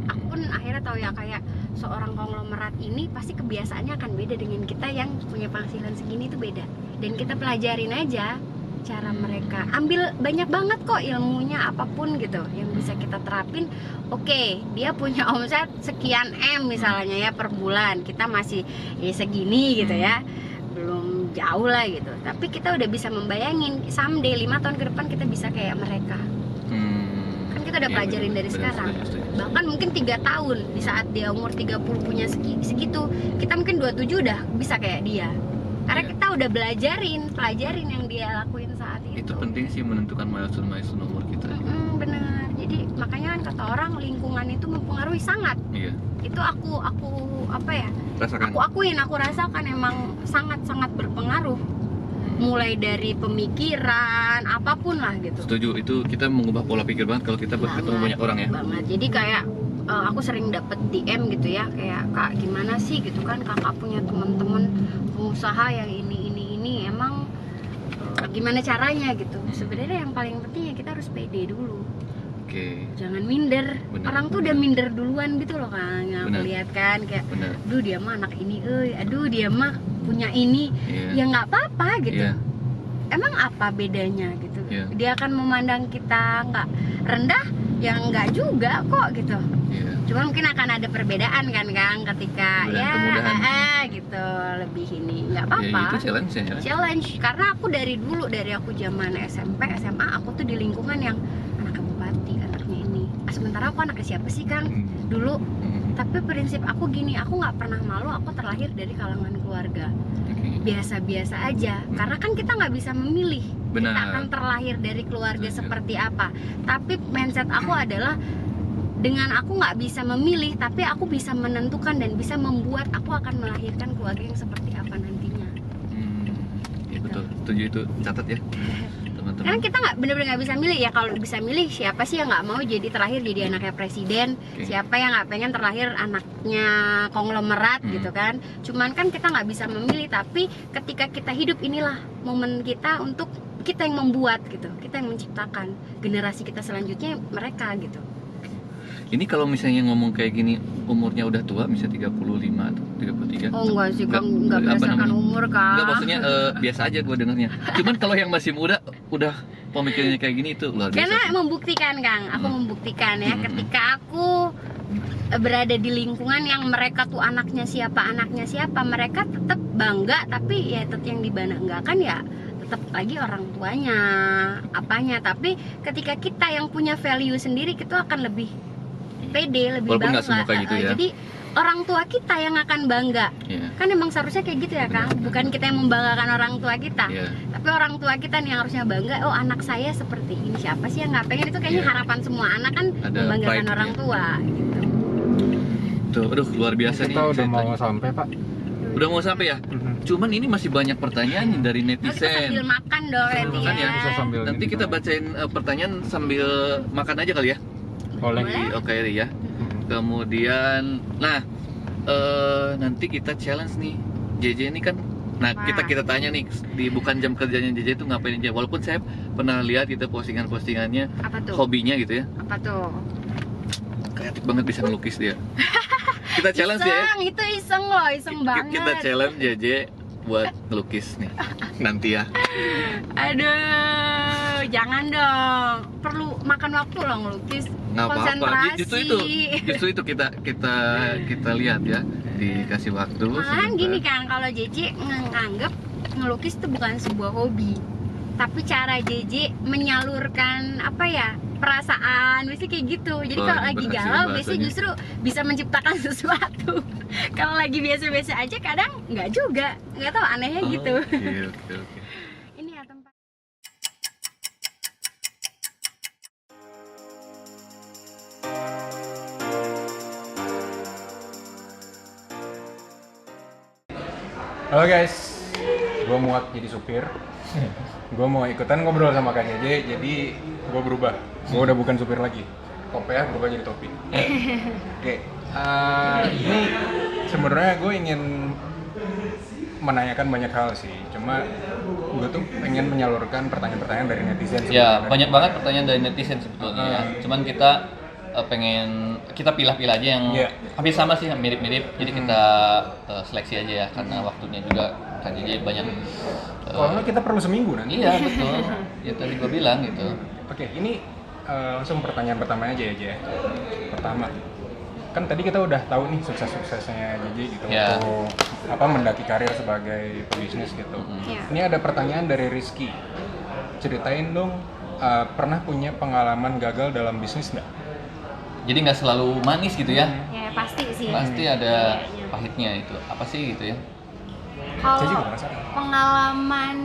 Aku pun akhirnya tahu ya, kayak seorang konglomerat ini pasti kebiasaannya akan beda dengan kita yang punya penghasilan segini tuh beda. Dan kita pelajarin aja cara mereka, ambil banyak banget kok ilmunya apapun gitu yang bisa kita terapin. Oke, dia punya omset sekian M misalnya ya per bulan, kita masih ya segini gitu ya, belum jauh lah gitu, tapi kita udah bisa membayangin someday 5 tahun ke depan kita bisa kayak mereka. Kan kita udah pelajarin dari sekarang. Bahkan mungkin 3 tahun, di saat dia umur 30 punya segitu, kita mungkin 27 udah bisa kayak dia. Karena kita udah pelajarin yang dia lakuin saat itu. Itu penting sih, menentukan milestone umur kita. Benar. Jadi makanya kan kata orang lingkungan itu mempengaruhi sangat. Iya. Itu aku apa ya? Rasakan. Aku rasakan emang sangat berpengaruh. Mulai dari pemikiran, apapun lah gitu. Setuju, itu kita mengubah pola pikir banget kalau kita ketemu banyak orang ya. Banget. Jadi kayak aku sering dapet DM gitu ya, kayak Kak gimana sih gitu kan, kakak punya teman-teman pengusaha yang ini emang gimana caranya gitu. Sebenarnya yang paling penting ya kita harus pede dulu. Jangan minder. Orang tuh udah minder duluan gitu loh, Kang. Yang lihat kan kayak aduh dia mah anak ini, aduh dia mah punya ini. Ya nggak apa-apa gitu. Emang apa bedanya gitu. Dia akan memandang kita nggak rendah, ya nggak juga kok gitu. Cuma mungkin akan ada perbedaan kan, Kang, ketika gitu lebih ini, nggak apa-apa. Itu challenge. Karena aku dari dulu, dari aku zaman SMP SMA, aku tuh di lingkungan yang anaknya bupati, anaknya ini. Sementara aku anaknya siapa sih, Kang, dulu. Tapi prinsip aku gini, aku nggak pernah malu, aku terlahir dari kalangan keluarga biasa-biasa aja. Karena kan kita nggak bisa memilih. Kita akan terlahir dari keluarga seperti apa. Tapi mindset aku adalah dengan aku nggak bisa memilih, tapi aku bisa menentukan dan bisa membuat aku akan melahirkan keluarga yang seperti apa nantinya. Iya betul, setuju, itu catat ya teman-teman. Karena kita nggak benar-benar nggak bisa milih ya. Kalau bisa milih, siapa sih yang nggak mau jadi terlahir jadi anaknya presiden? Siapa yang nggak pengen terlahir anaknya konglomerat gitu kan? Cuman kan kita nggak bisa memilih, tapi ketika kita hidup, inilah momen kita untuk kita yang membuat gitu, kita yang menciptakan generasi kita selanjutnya mereka gitu. Ini kalau misalnya ngomong kayak gini, umurnya udah tua, misalnya 35 atau 33. Oh enggak sih, enggak berdasarkan umur, Kak. Enggak, maksudnya biasa aja gue dengarnya. Cuman kalau yang masih muda, udah pemikirannya kayak gini, itu luar biasa. Karena membuktikan, Kang, aku membuktikan ya, ketika aku berada di lingkungan yang mereka tuh anaknya siapa, mereka tetap bangga, tapi ya tetap yang dibanggakan ya tetap lagi orang tuanya, apanya. Tapi ketika kita yang punya value sendiri, kita akan lebih pede, lebih walaupun bangga. nggak semua kayak gitu ya. Jadi orang tua kita yang akan bangga. Kan emang seharusnya kayak gitu ya, Kang. Bukan kita yang membanggakan orang tua kita, tapi orang tua kita nih yang harusnya bangga. Oh, anak saya seperti ini. Siapa sih yang nggak pengen? Itu kayaknya harapan semua anak kan, ada membanggakan orang tua gitu. Tuh, aduh luar biasa nih. Kita udah mau sampai, Pak. Udah mau sampai ya? Cuman ini masih banyak pertanyaan dari Kita netizen. sambil makan dong nanti makan ya. Bisa sambil Nanti gini kita dong. bacain pertanyaan sambil makan aja kali ya. Boleh. Oke ya. Kemudian, nah nanti kita challenge nih. JJ ini kan Nah, Wah. kita tanya nih, di bukan jam kerjanya JJ itu ngapain aja? Walaupun saya pernah lihat gitu postingan-postingannya, Apa tuh? hobinya gitu ya. Apa tuh? Kreatif banget, bisa ngelukis dia. Kita challenge ya. Iseng, itu iseng loh, iseng banget. Kita challenge JJ buat ngelukis nih nanti ya. Aduh, jangan dong. Perlu makan waktu loh ngelukis. Nggak apa-apa. Konsentrasi. Justru itu kita lihat ya. Dikasih waktu. Malahan sebentar. gini kan, kalau JJ nganggep ngelukis itu bukan sebuah hobi, tapi cara JJ menyalurkan apa ya, perasaan, biasanya kayak gitu. Jadi Oh, kalau lagi berhasil galau biasanya bahasanya. justru bisa menciptakan sesuatu. Kalau lagi biasa-biasa aja kadang nggak juga, nggak tahu anehnya Oh, gitu. Oke. Ini ya tempat. Halo guys, gue muak jadi supir. Gue mau ikutan ngobrol sama Kak JJ, jadi gue berubah. Gue udah bukan supir lagi. Kopiah berubah jadi topi. Oke, ini sebenarnya gue ingin menanyakan banyak hal sih. Cuma gue tuh pengen menyalurkan pertanyaan-pertanyaan dari netizen. Ya, sebenarnya. banyak banget pertanyaan dari netizen sebetulnya ya. Cuman kita pengen kita pilih-pilih aja yang Iya. hampir sama sih, mirip-mirip. Jadi kita seleksi aja ya, karena waktunya juga kan jadi banyak. Kalau nggak kita perlu seminggu nanti. Iya betul. Ya tadi gue bilang gitu. Oke, ini langsung pertanyaan pertamanya aja ya. Pertama, kan tadi kita udah tahu nih sukses-suksesnya JJ gitu Ya. untuk apa mendaki karir sebagai pebisnis gitu. Ya. Ini ada pertanyaan dari Rizky. Ceritain dong, pernah punya pengalaman gagal dalam bisnis nggak? Jadi nggak selalu manis gitu ya. Ya pasti sih. Pasti ada Kayaknya. pahitnya itu. Apa sih gitu ya? Saya juga Kalau penasaran. pengalaman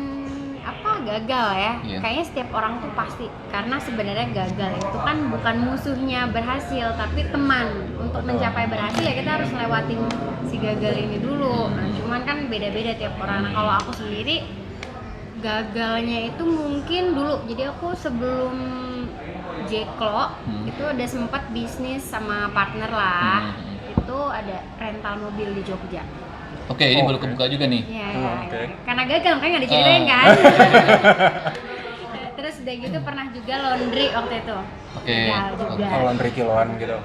apa gagal ya, Iya. kayaknya setiap orang tuh pasti, karena sebenarnya gagal itu kan bukan musuhnya berhasil tapi teman. Untuk Betul. mencapai berhasil ya kita harus lewatin si gagal ini dulu. Nah, cuman kan beda-beda tiap orang. Nah, kalau aku sendiri gagalnya itu mungkin dulu, jadi aku sebelum Jeklo itu ada sempat bisnis sama partner lah. Itu ada rental mobil di Jogja. Oke, ini Oh, baru oke. kebuka juga nih. Iya, Oke. karena gagal makanya nggak diceritain kan. Terus udah gitu pernah juga laundry waktu itu. Oke. Gagal juga. Oh, laundry kiloan gitu.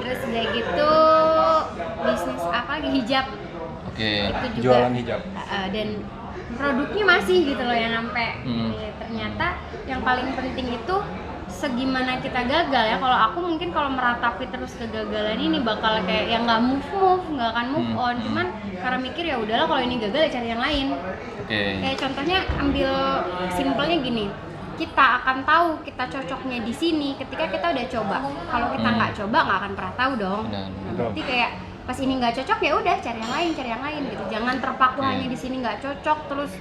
Terus udah gitu bisnis apa lagi, hijab Oke. itu juga. Jualan hijab. Dan produknya masih gitu loh yang sampai ternyata yang paling penting itu segimana kita gagal ya. Kalau aku mungkin kalau meratapi terus kegagalan ini bakal kayak yang nggak nggak akan move on. Cuman karena mikir ya udahlah, kalau ini gagal ya cari yang lain. Oke. Kayak contohnya ambil simpelnya gini, kita akan tahu kita cocoknya di sini ketika kita udah coba. Kalau kita nggak coba nggak akan pernah tahu dong. Benar. Nah, berarti kayak pas ini nggak cocok ya udah cari yang lain gitu. Jangan terpaku Oke. hanya di sini nggak cocok terus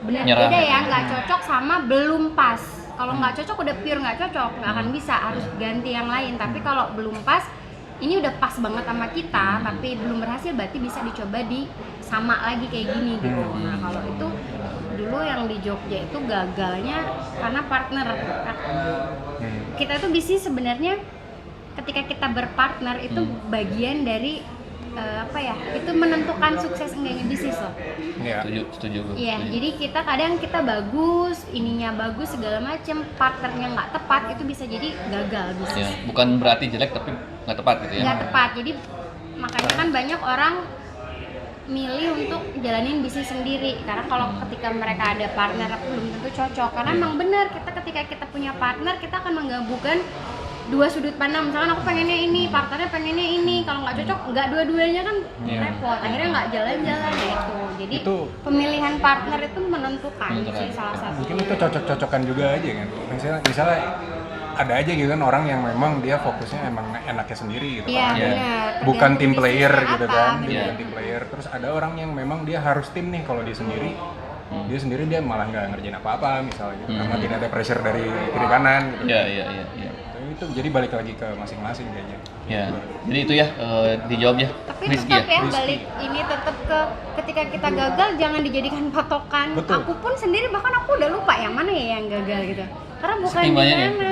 benar Nyerah. beda ya, nggak cocok sama belum pas. Kalau nggak cocok udah pure nggak cocok, nggak akan bisa, harus ganti yang lain. Tapi kalau belum pas, ini udah pas banget sama kita tapi belum berhasil, berarti bisa dicoba di sama lagi kayak gini gitu. Nah kalau itu dulu yang di Jogja itu gagalnya karena partner. Kita tuh bisnis sebenarnya ketika kita berpartner itu bagian dari apa ya, itu menentukan sukses enggaknya bisnis loh. Iya. Setuju gue. Iya, setuju. jadi kita kadang kita bagus, ininya bagus segala macem, partnernya nggak tepat, itu bisa jadi gagal Ya, bisnis. bukan berarti jelek tapi nggak tepat gitu ya. Nggak tepat, jadi makanya kan banyak orang milih untuk jalanin bisnis sendiri, karena kalau ketika mereka ada partner belum tentu cocok. Karena emang benar, ketika kita punya partner kita akan menggabungkan dua sudut pandang. Misalkan aku pengennya ini, partnernya pengennya ini, kalau nggak cocok nggak dua-duanya kan Iya. repot, akhirnya nggak jalan-jalan ya itu. Jadi Itu- pemilihan partner itu menentukan sih salah satu. Mungkin itu cocok-cocokan juga aja kan. Misalnya ada aja gitu kan orang yang memang dia fokusnya emang enaknya sendiri gitu. Iya kan. benar. Bukan Tergantung tim player bisnisnya gitu apa, kan. benar. Bukan tim player. Terus ada orang yang memang dia harus tim nih, kalau dia sendiri dia malah nggak ngerjain apa-apa misalnya gitu. Karena tidak ada pressure dari kiri kanan gitu. Iya. Tapi itu jadi balik lagi ke masing-masing kayaknya. Ya. Jadi itu ya dijawab ya. Tapi Rizky tetap ya, Rizky. balik ini tetap ke ketika kita gagal jangan dijadikan patokan. Betul. Aku pun sendiri bahkan aku udah lupa yang mana ya yang gagal gitu. Karena bukan Saking banyaknya. gimana.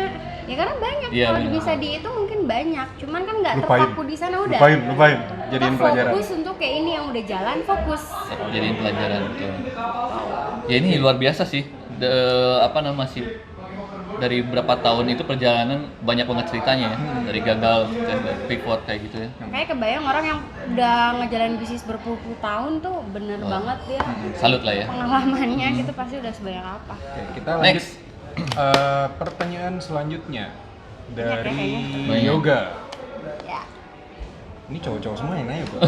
Ya karena banyak, Iya, kalau benar. bisa dihitung mungkin banyak, cuman kan nggak Lupain. terpaku di sana udah. lupain Kita jadiin pelajaran. fokus untuk kayak ini yang udah jalan, fokus. Jadiin pelajaran betul. Ya ini luar biasa sih. Masih dari berapa tahun itu perjalanan banyak banget ceritanya ya. Dari gagal dan pivot kayak gitu ya. Kayak kebayang orang yang udah ngejalanin bisnis berpuluh-puluh tahun tuh bener banget dia. Salut lah ya. Pengalamannya gitu pasti udah sebanyak apa. Oke, kita lanjut. Next. Pertanyaan selanjutnya dari kayaknya. Yoga. Ya. Ini cowok-cowok semua yang nanya, Bro.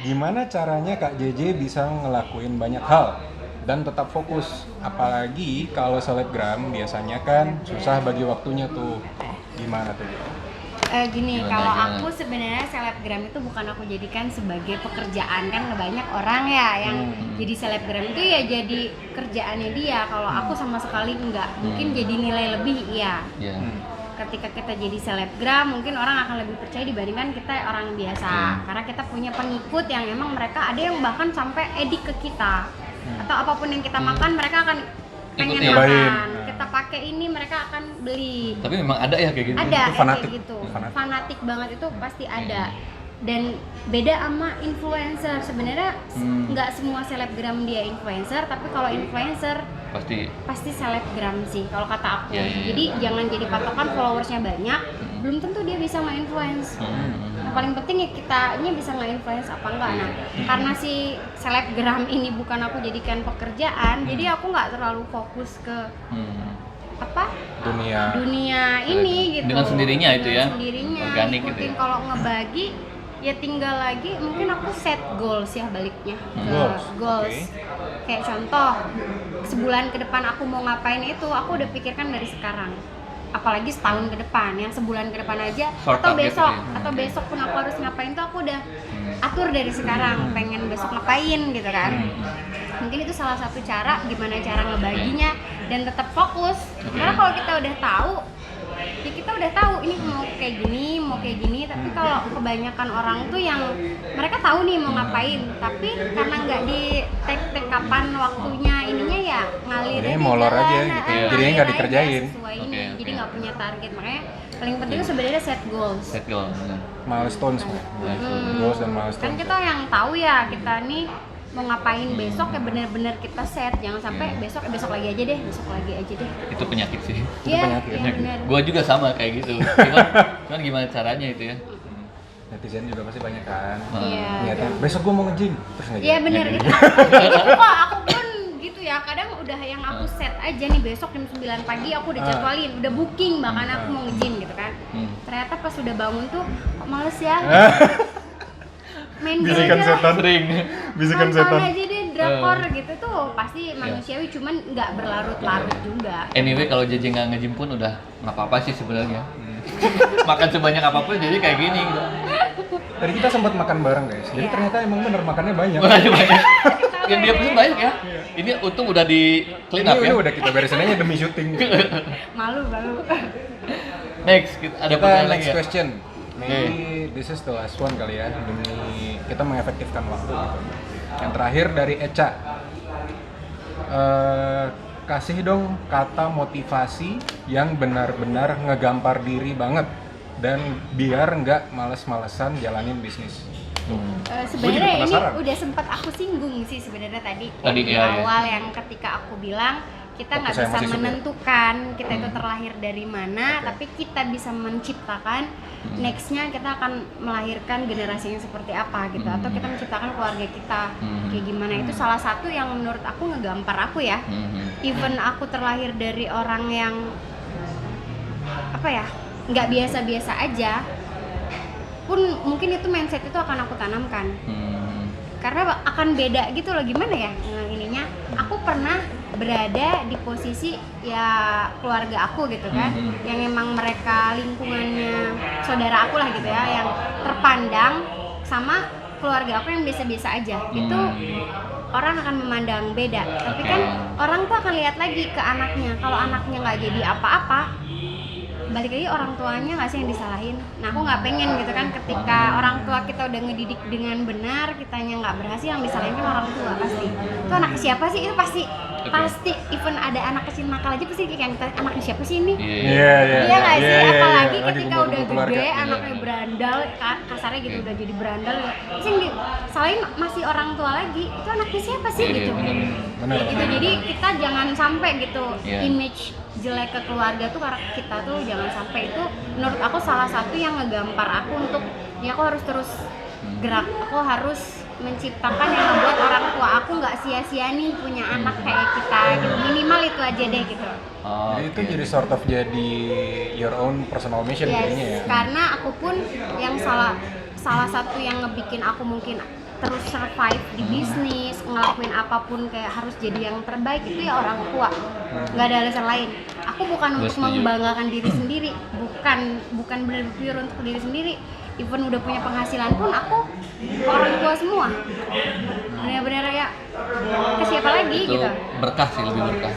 Gimana caranya Kak JJ bisa ngelakuin banyak hal dan tetap fokus? Apalagi kalau selebgram biasanya kan susah bagi waktunya tuh. Gimana tuh? Gini, Gimana, kalau gimana? aku sebenarnya selebgram itu bukan aku jadikan sebagai pekerjaan, kan banyak orang ya yang jadi selebgram itu ya jadi kerjaannya dia. Kalau aku sama sekali enggak, mungkin jadi nilai lebih iya. Ya. Ketika kita jadi selebgram mungkin orang akan lebih percaya dibandingkan kita orang biasa, karena kita punya pengikut yang emang mereka ada yang bahkan sampai edik ke kita, atau apapun yang kita makan mereka akan pengen Ikutin. makan, Cobain. kita pakai ini mereka akan beli. Tapi memang ada ya kayak gitu. Ada Itu yang fanatik. kayak gitu, Fanatik. fanatik banget itu pasti ada. Dan beda sama influencer, sebenarnya nggak semua selebgram dia influencer, tapi kalau influencer Pasti selebgram sih kalau kata aku. Iya, iya, iya. Jadi jangan jadi patokan followersnya banyak, belum tentu dia bisa nge-influence. Yang paling penting ya kitanya bisa nge-influence apa enggak. Nah, karena si selebgram ini bukan aku jadikan pekerjaan, jadi aku nggak terlalu fokus ke apa dunia ini gitu. Dengan sendirinya itu ya? Dengan sendirinya, Organik gitu ikutin ya? kalau ngebagi ya tinggal lagi mungkin aku set goals ya baliknya ke Goals, oke. Kayak contoh sebulan ke depan aku mau ngapain itu aku udah pikirkan dari sekarang, apalagi setahun ke depan, yang sebulan ke depan aja Short atau target besok gitu ya? atau besok pun aku harus ngapain tuh aku udah atur dari sekarang, pengen besok ngapain gitu kan. Mungkin itu salah satu cara gimana cara ngebaginya dan tetap fokus. Karena kalau kita udah tahu ya kita udah tahu ini mau kayak gini, tapi kalau kebanyakan orang tuh yang mereka tahu nih mau ngapain, tapi karena nggak di tag kapan waktunya ininya ya ngalir Jadinya molor aja gitu ya. Jadinya nggak dikerjain. sesuai ini. Oke, Jadi oke. nggak punya target, makanya paling penting sebenarnya set goals. Set goal. Milestones, goals dan Kan milestones. kita yang tahu ya kita nih mau ngapain besok ya bener-bener kita set, jangan sampai besok lagi aja deh, besok lagi aja deh. Itu penyakit sih. Iya, penyakit. iya benar. Gua juga sama kayak gitu. Cuman gimana caranya itu ya? Netizen juga pasti banyak kan. Iya. Niatnya besok gua mau nge-gym terus nge-gym. Iya bener itu. Itu kok aku pun gitu ya. Kadang udah yang aku set aja nih besok jam 9 pagi aku udah jadwalin, udah booking bahkan aku mau nge-gym gitu kan. Ternyata pas udah bangun tuh kok males ya. Main game Bisikan aja lah. setan. Bisikan Nonton setan. aja deh drakor gitu tuh pasti manusiawi, cuman nggak berlarut-larut juga. Anyway, kalau JJ nggak nge-gym pun udah nggak apa-apa sih sebenarnya. Makan sebanyak apapun jadi kayak gini. Tadi kita sempat makan bareng guys. Jadi Iya. ternyata emang bener makannya banyak. Makanya banyak. Yang dia pesen banyak ya. Ini untung udah di clean up Ini ya. udah kita beresin aja demi syuting. Malu. Next, ada Kita pertanyaan lagi next ya? question. Maybe this is the last one kali ya, demi kita mengefektifkan waktu gitu. Yang terakhir dari Eca. Kasih dong kata motivasi yang benar-benar ngegampar diri banget dan biar nggak males-malesan jalanin bisnis. Sebenarnya juga ini penasaran. udah sempat aku singgung sih sebenarnya tadi Tadi, di iya, awal yang ketika aku bilang kita nggak Waktu saya bisa masih supir. menentukan kita itu terlahir dari mana, tapi kita bisa menciptakan nextnya kita akan melahirkan generasi yang seperti apa gitu, atau kita menciptakan keluarga kita kayak gimana. Itu salah satu yang menurut aku ngegampar aku ya. Even aku terlahir dari orang yang apa ya nggak biasa-biasa aja pun mungkin itu mindset itu akan aku tanamkan. Karena akan beda gitu loh, gimana ya ininya. Aku pernah berada di posisi ya keluarga aku gitu kan, yang emang mereka lingkungannya saudara aku lah gitu ya, yang terpandang sama keluarga aku yang biasa-biasa aja. Itu orang akan memandang beda, tapi kan orang tuh akan lihat lagi ke anaknya. Kalau anaknya nggak jadi apa-apa, balik lagi orang tuanya nggak sih yang disalahin. Nah aku nggak pengen gitu kan, ketika orang tua kita udah ngedidik dengan benar, kitanya nggak berhasil, yang disalahin kan orang tua pasti. Itu anak siapa sih? Itu pasti pasti even ada anak kecil nakal aja pasti kayak anaknya siapa sih ini? Iya Nggak sih? Apalagi Lagi ketika kumpul udah keluarga. gede, anaknya berandal, kasarnya gitu udah jadi berandal. Terus yang disalahin masih orang tua lagi, itu anaknya siapa sih gitu? Benar. Gitu. Jadi kita jangan sampai gitu Iya. image jelek ke keluarga tuh karena kita tuh jangan sampai, itu menurut aku salah satu yang ngegampar aku untuk ya aku harus terus gerak, aku harus menciptakan yang membuat orang tua aku nggak sia-sia nih punya anak kayak kita gitu, minimal itu aja deh gitu. Jadi itu jadi sort of jadi your own personal mission jadinya ya. Karena aku pun yang salah satu yang ngebikin aku mungkin terus survive di bisnis, ngelakuin apapun kayak harus jadi yang terbaik itu ya orang tua. Nggak ada alasan lain. Aku bukan untuk membanggakan diri sendiri, bukan benar-benar untuk diri sendiri. Even udah punya penghasilan pun aku orang tua semua. Benar-benar ya ke siapa lagi Itu gitu. berkah sih, lebih berkah.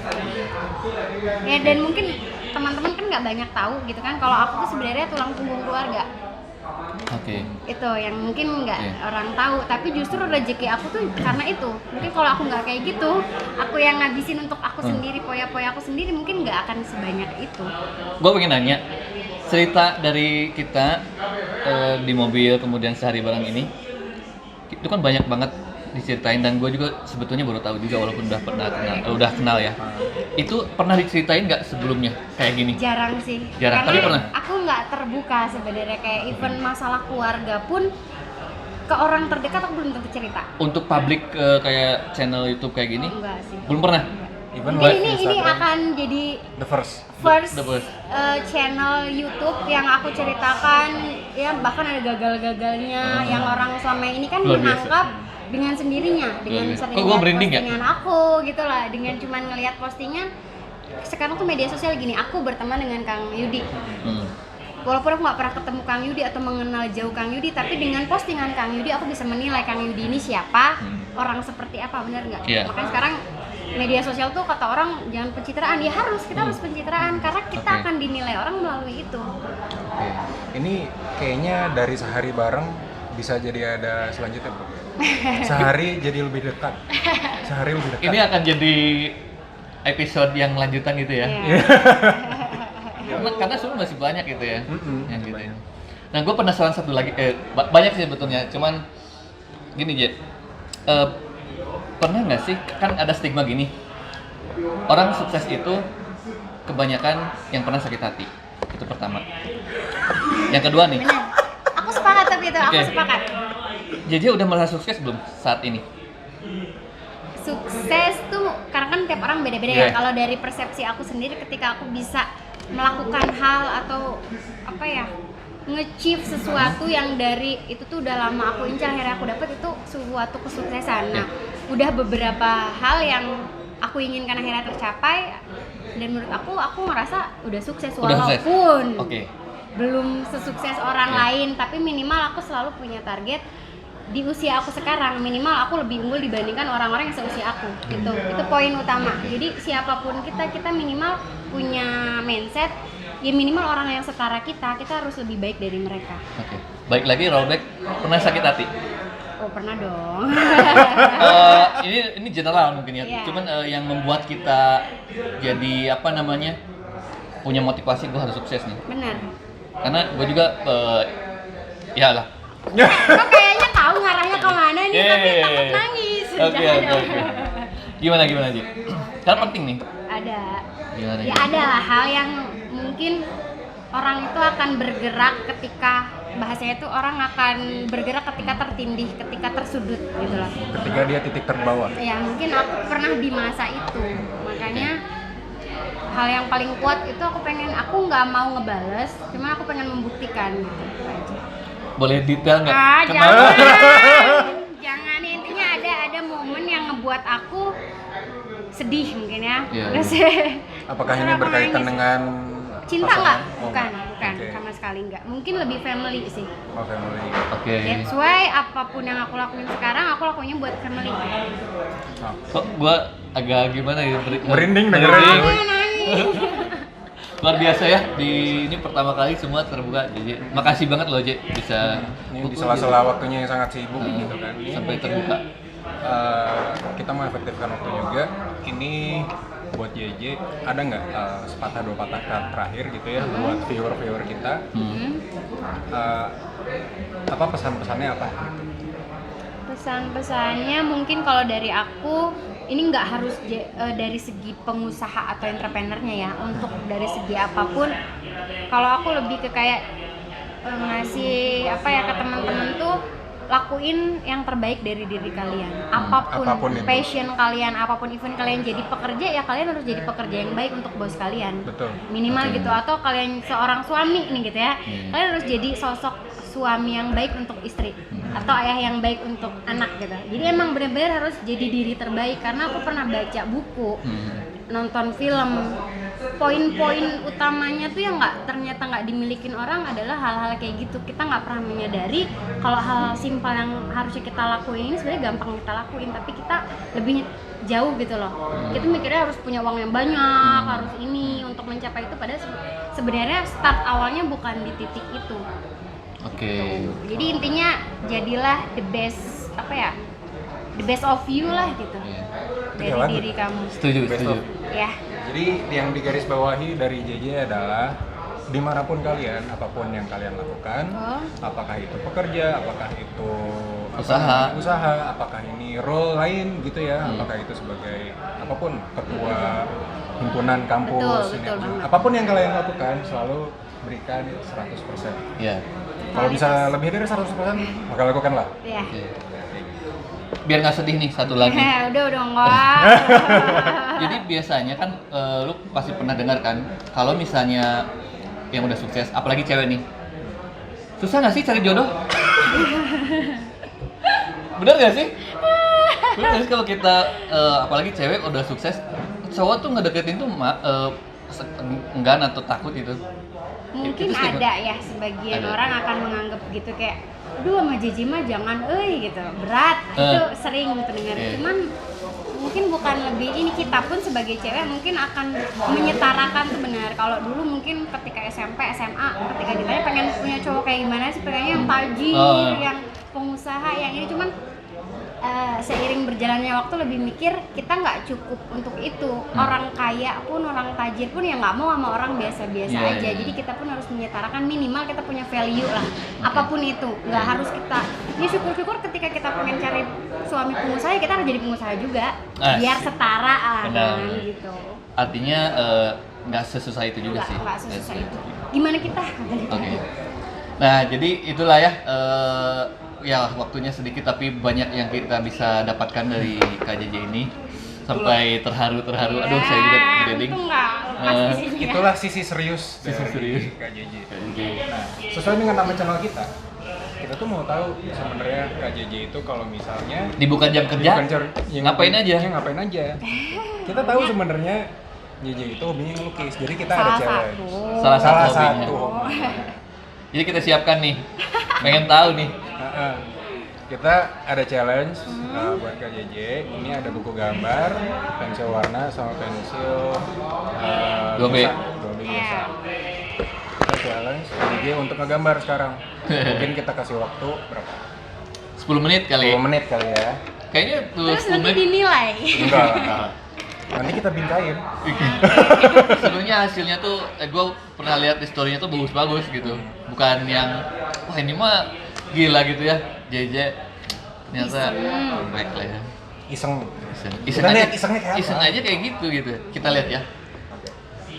Ya dan mungkin teman-teman kan nggak banyak tahu gitu kan kalau aku tuh sebenarnya tulang punggung keluarga. Oke. Itu yang mungkin nggak orang tahu, tapi justru rezeki aku tuh karena itu. Mungkin kalau aku nggak kayak gitu, aku yang ngabisin untuk aku sendiri, poya-poya aku sendiri, mungkin nggak akan sebanyak itu. Gue pengen nanya, cerita dari kita di mobil kemudian sehari bareng ini, itu kan banyak banget diceritain dan gue juga sebetulnya baru tahu juga walaupun udah kenal ya. Itu pernah diceritain nggak sebelumnya kayak gini? Jarang sih. Jarang, Karena tapi pernah? aku nggak terbuka sebenarnya kayak even masalah keluarga pun ke orang terdekat aku belum tentu cerita. Untuk publik kayak channel YouTube kayak gini, Enggak sih. belum pernah. Even Mungkin live ini Instagram, akan jadi the first. The first. channel YouTube yang aku ceritakan ya, bahkan ada gagal-gagalnya yang orang selama ini kan Luar biasa. menangkap dengan sendirinya, dengan Luar biasa. sering Kok gua lihat merinding ya? postingan aku gitu lah, dengan cuman ngelihat postingan. Sekarang tuh media sosial gini, aku berteman dengan Kang Yudi. Walaupun aku nggak pernah ketemu Kang Yudi atau mengenal jauh Kang Yudi, tapi dengan postingan Kang Yudi aku bisa menilai Kang Yudi ini siapa, orang seperti apa, benar nggak? Iya. Makanya sekarang media sosial tuh kata orang jangan pencitraan, ya kita harus pencitraan karena kita Oke. akan dinilai orang melalui itu. Ini kayaknya dari sehari bareng bisa jadi ada selanjutnya, Bro. Sehari jadi lebih dekat. Sehari lebih dekat. Ini akan jadi episode yang lanjutan gitu ya. Iya. Karena sebenarnya masih banyak gitu ya. Yang gitu. Banyak. Nah, gue penasaran satu lagi, banyak sih sebetulnya. Cuman gini, Je. Pernah nggak sih, kan ada stigma gini, orang sukses itu kebanyakan yang pernah sakit hati. Itu pertama. Yang kedua nih, Benar. Aku sepakat tapi itu, aku Oke. sepakat. JJ udah merasa sukses belum saat ini? Sukses tuh karena kan tiap orang beda-beda Iya. ya. Kalau dari persepsi aku sendiri ketika aku bisa melakukan hal atau apa ya, nge-achieve sesuatu yang dari itu tuh udah lama aku incar, akhirnya aku dapat itu suatu kesuksesan. Nah, udah beberapa hal yang aku inginkan akhirnya tercapai dan menurut aku ngerasa udah sukses Udah sukses? walaupun Oke. belum sesukses orang lain, tapi minimal aku selalu punya target di usia aku sekarang, minimal aku lebih unggul dibandingkan orang-orang yang seusia aku. Itu poin utama. Jadi siapapun kita minimal punya mindset ya minimal orang yang setara kita harus lebih baik dari mereka. Oke. Baik lagi, rollback, pernah sakit hati? Oh, pernah dong. Ini general mungkin ya. Iya. Cuman yang membuat kita jadi apa namanya, punya motivasi gue harus sukses nih. Benar. Karena gue juga ya lah. Kok kayaknya tahu ngarahnya kemana nih, tapi Iya. takut nangis. Oke. Jangan. Gimana Ji? Karena penting nih. Ada. Gimana? Ya ada lah hal yang mungkin orang itu akan bergerak ketika bahasanya itu orang akan bergerak ketika tertindih, ketika tersudut gitu loh. Ketika dia titik terbawah. Ya mungkin aku pernah di masa itu, makanya hal yang paling kuat itu aku nggak mau ngebales, cuma aku pengen membuktikan gitu aja. Boleh detail nggak? Jangan intinya ada momen yang ngebuat aku sedih mungkin ya. Iya, Terus Apakah ini kenapa berkaitan nangis? dengan Cinta pasangan? nggak? Oh, Bukan, oke. sama sekali nggak. Mungkin lebih family sih. Oh, family. Oke. That's why apapun yang aku lakuin sekarang, aku lakuinnya buat family. Kok gue agak gimana ya? Merinding dengerin. Merinding. Nangis. Luar biasa ya, ini pertama kali semua terbuka. Jadi makasih banget loh, Je, bisa Ini di sela-sela waktunya yang sangat sibuk gitu kan. sampai terbuka. kita mengefektifkan waktu juga. Ini buat JJ, ada nggak sepatah dua patah kata terakhir gitu ya buat viewer kita? Apa pesan-pesannya apa? Pesan-pesannya mungkin kalau dari aku, ini nggak harus dari segi pengusaha atau entrepreneurnya ya. Untuk dari segi apapun, kalau aku lebih ke kayak ngasih apa ya ke teman-teman tuh, lakuin yang terbaik dari diri kalian. Apapun passion kalian, apapun event kalian jadi pekerja, ya kalian harus jadi pekerja yang baik untuk bos kalian. Betul. Minimal gitu. Atau kalian seorang suami nih gitu ya, kalian harus jadi sosok suami yang baik untuk istri atau ayah yang baik untuk anak gitu. Jadi emang benar-benar harus jadi diri terbaik. Karena aku pernah baca buku, nonton film, poin-poin utamanya tuh yang ternyata nggak dimilikin orang adalah hal-hal kayak gitu. Kita nggak pernah menyadari kalau hal simpel yang harusnya kita lakuin ini sebenarnya gampang kita lakuin, tapi kita lebih jauh gitu loh. Kita mikirnya harus punya uang yang banyak, harus ini untuk mencapai itu, padahal sebenarnya start awalnya bukan di titik itu. Oke. Jadi intinya jadilah the best, apa ya, the best of you lah gitu, dari diri kamu. Setuju. Ya. Jadi yang digarisbawahi dari JJ adalah dimanapun kalian, apapun yang kalian lakukan, apakah itu pekerja, apakah itu usaha, apakah ini role lain gitu ya, apakah itu sebagai apapun ketua himpunan kampus, betul banget. apapun yang kalian lakukan selalu berikan 100%. Iya. Kalau bisa lebih dari 100%, maka lakukanlah. Iya. Biar nggak sedih nih, satu lagi. udah enggak. Jadi biasanya kan lu pasti pernah dengar kan, kalau misalnya yang udah sukses, apalagi cewek nih, susah nggak sih cari jodoh? Bener nggak sih? Bener nggak sih kalau kita apalagi cewek udah sukses, cowok tuh ngedeketin tuh enggan atau takut gitu? Mungkin ada ya sebagian orang akan menganggap gitu kayak, aduh sama JJ mah jangan gitu, berat. Itu sering gitu dengar. Cuman mungkin bukan lebih ini, kita pun sebagai cewek mungkin akan menyetarakan tuh benar. Kalau dulu mungkin ketika SMP, SMA, ketika ditanya pengen punya cowok kayak gimana sih, pengennya yang tajir, yang pengusaha, yang ini. Cuman seiring berjalannya waktu lebih mikir kita nggak cukup untuk itu. Orang kaya pun, orang tajir pun ya nggak mau sama orang biasa-biasa aja. Jadi kita pun harus menyetarakan, minimal kita punya value lah. Apapun itu, nggak harus kita. Ya syukur-syukur ketika kita pengen cari suami pengusaha, ya kita harus jadi pengusaha juga. Biar setara gitu. Artinya nggak sesusah itu juga sih. Nggak sesusah itu. Gimana kita? Oke. Nah, jadi itulah ya. Ya waktunya sedikit tapi banyak yang kita bisa dapatkan dari KJJ ini. Sampai terharu. Aduh, saya juga merinding. Itulah sisi serius dari KJJ. Nah, sesuai dengan nama channel kita tuh mau tahu sebenarnya KJJ itu kalau misalnya di bukan jam kerja, ngapain aja? Ngapain aja. Kita tahu sebenarnya JJ itu hobinya ngelukis. Jadi kita ada challenge. Salah satu. Jadi kita siapkan nih. Pengen tahu nih. Kita ada challenge buat KJJ. Ini ada buku gambar, pensil warna sama pensil 2B biasa. Kita challenge KJJ untuk ngegambar sekarang. Mungkin kita kasih waktu berapa? 10 menit kali. 10 menit kali ya. Kayaknya tuh Terus 10 nanti menit. dinilai. Enggak. Nanti kita bingkain. Sebenarnya hasilnya tuh gue pernah lihat di story-nya tuh bagus-bagus gitu. Bukan yang wah ini mah gila gitu ya, JJ. Ternyata baik lah ya. Iseng Iseng Kita aja, lihat isengnya kayak apa? iseng aja kayak gitu. Kita lihat ya.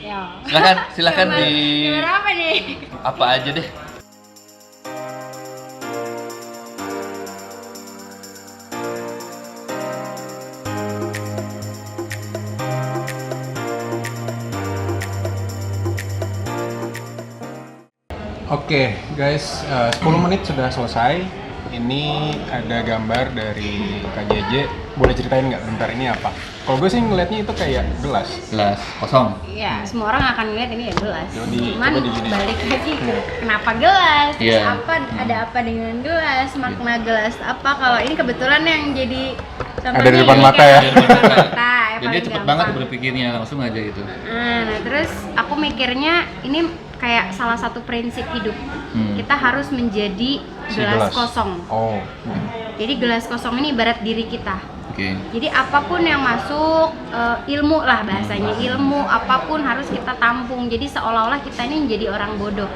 Ya. Silakan di Gambar apa nih? apa aja deh. Oke, guys, 10 menit sudah selesai. Ini ada gambar dari KJJ. Boleh ceritain nggak bentar ini apa? Kalau gue sih ngeliatnya itu kayak gelas. Gelas kosong. Iya, semua orang akan ngeliat ini ya gelas. Cuman coba digini. balik lagi ke kenapa gelas? Terus Iya. ada apa dengan gelas? Makna gelas apa? Kalau ini kebetulan yang jadi contohnya Ada di depan ini mata kan ya? di depan mata, yang Jadi paling cepet gampang. banget berpikirnya langsung aja gitu. Nah, terus aku mikirnya ini kayak salah satu prinsip hidup. Kita harus menjadi gelas kosong. Oh. Jadi gelas kosong ini ibarat diri kita. Oke. Jadi apapun yang masuk, ilmu lah bahasanya, ilmu apapun harus kita tampung. Jadi seolah-olah kita ini menjadi orang bodoh.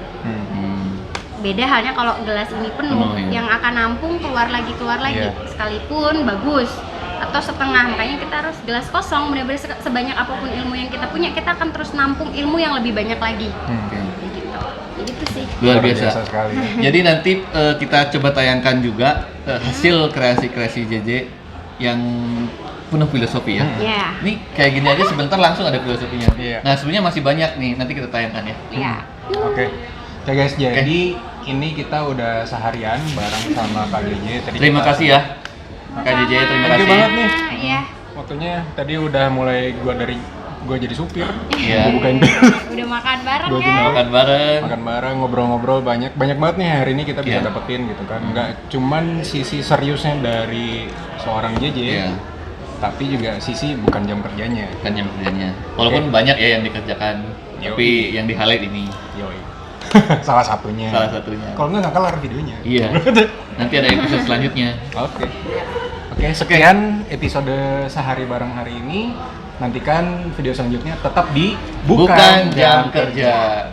Beda halnya kalau gelas ini penuh, ya. yang akan nampung keluar lagi Iya. sekalipun bagus atau setengah. Makanya kita harus gelas kosong, benar-benar sebanyak apapun ilmu yang kita punya, kita akan terus nampung ilmu yang lebih banyak lagi. Oke. Gitu. Jadi itu sih. Luar biasa. sekali. Jadi nanti kita coba tayangkan juga hasil kreasi-kreasi JJ yang penuh filosofi ya. Iya. Ini kayak gini aja sebentar langsung ada filosofinya. Iya. Nah sebenarnya masih banyak nih, nanti kita tayangkan ya. Iya. Oke. Oke guys, jadi ini kita udah seharian bareng sama Kak JJ. Terima kasih ya Kak JJ, terima Thank you kasih. banget nih. Iya. Waktunya tadi udah mulai gua jadi supir. Iya. Gua bukain pintu. Udah makan bareng Gua ya. juga Makan bareng. makan bareng, ngobrol-ngobrol banyak banget nih hari ini kita bisa Iya. dapetin gitu kan. Nggak cuman sisi seriusnya dari seorang JJ, Iya. tapi juga sisi bukan jam kerjanya. Kan jam kerjanya. Walaupun banyak ya yang dikerjakan, tapi yang di highlight ini Yoi. Salah satunya. salah satunya. Kalau nggak kelar videonya. Iya. Nanti ada episode selanjutnya. Oke. Oke, sekian episode sehari bareng hari ini. Nantikan video selanjutnya tetap di Bukan jam kerja.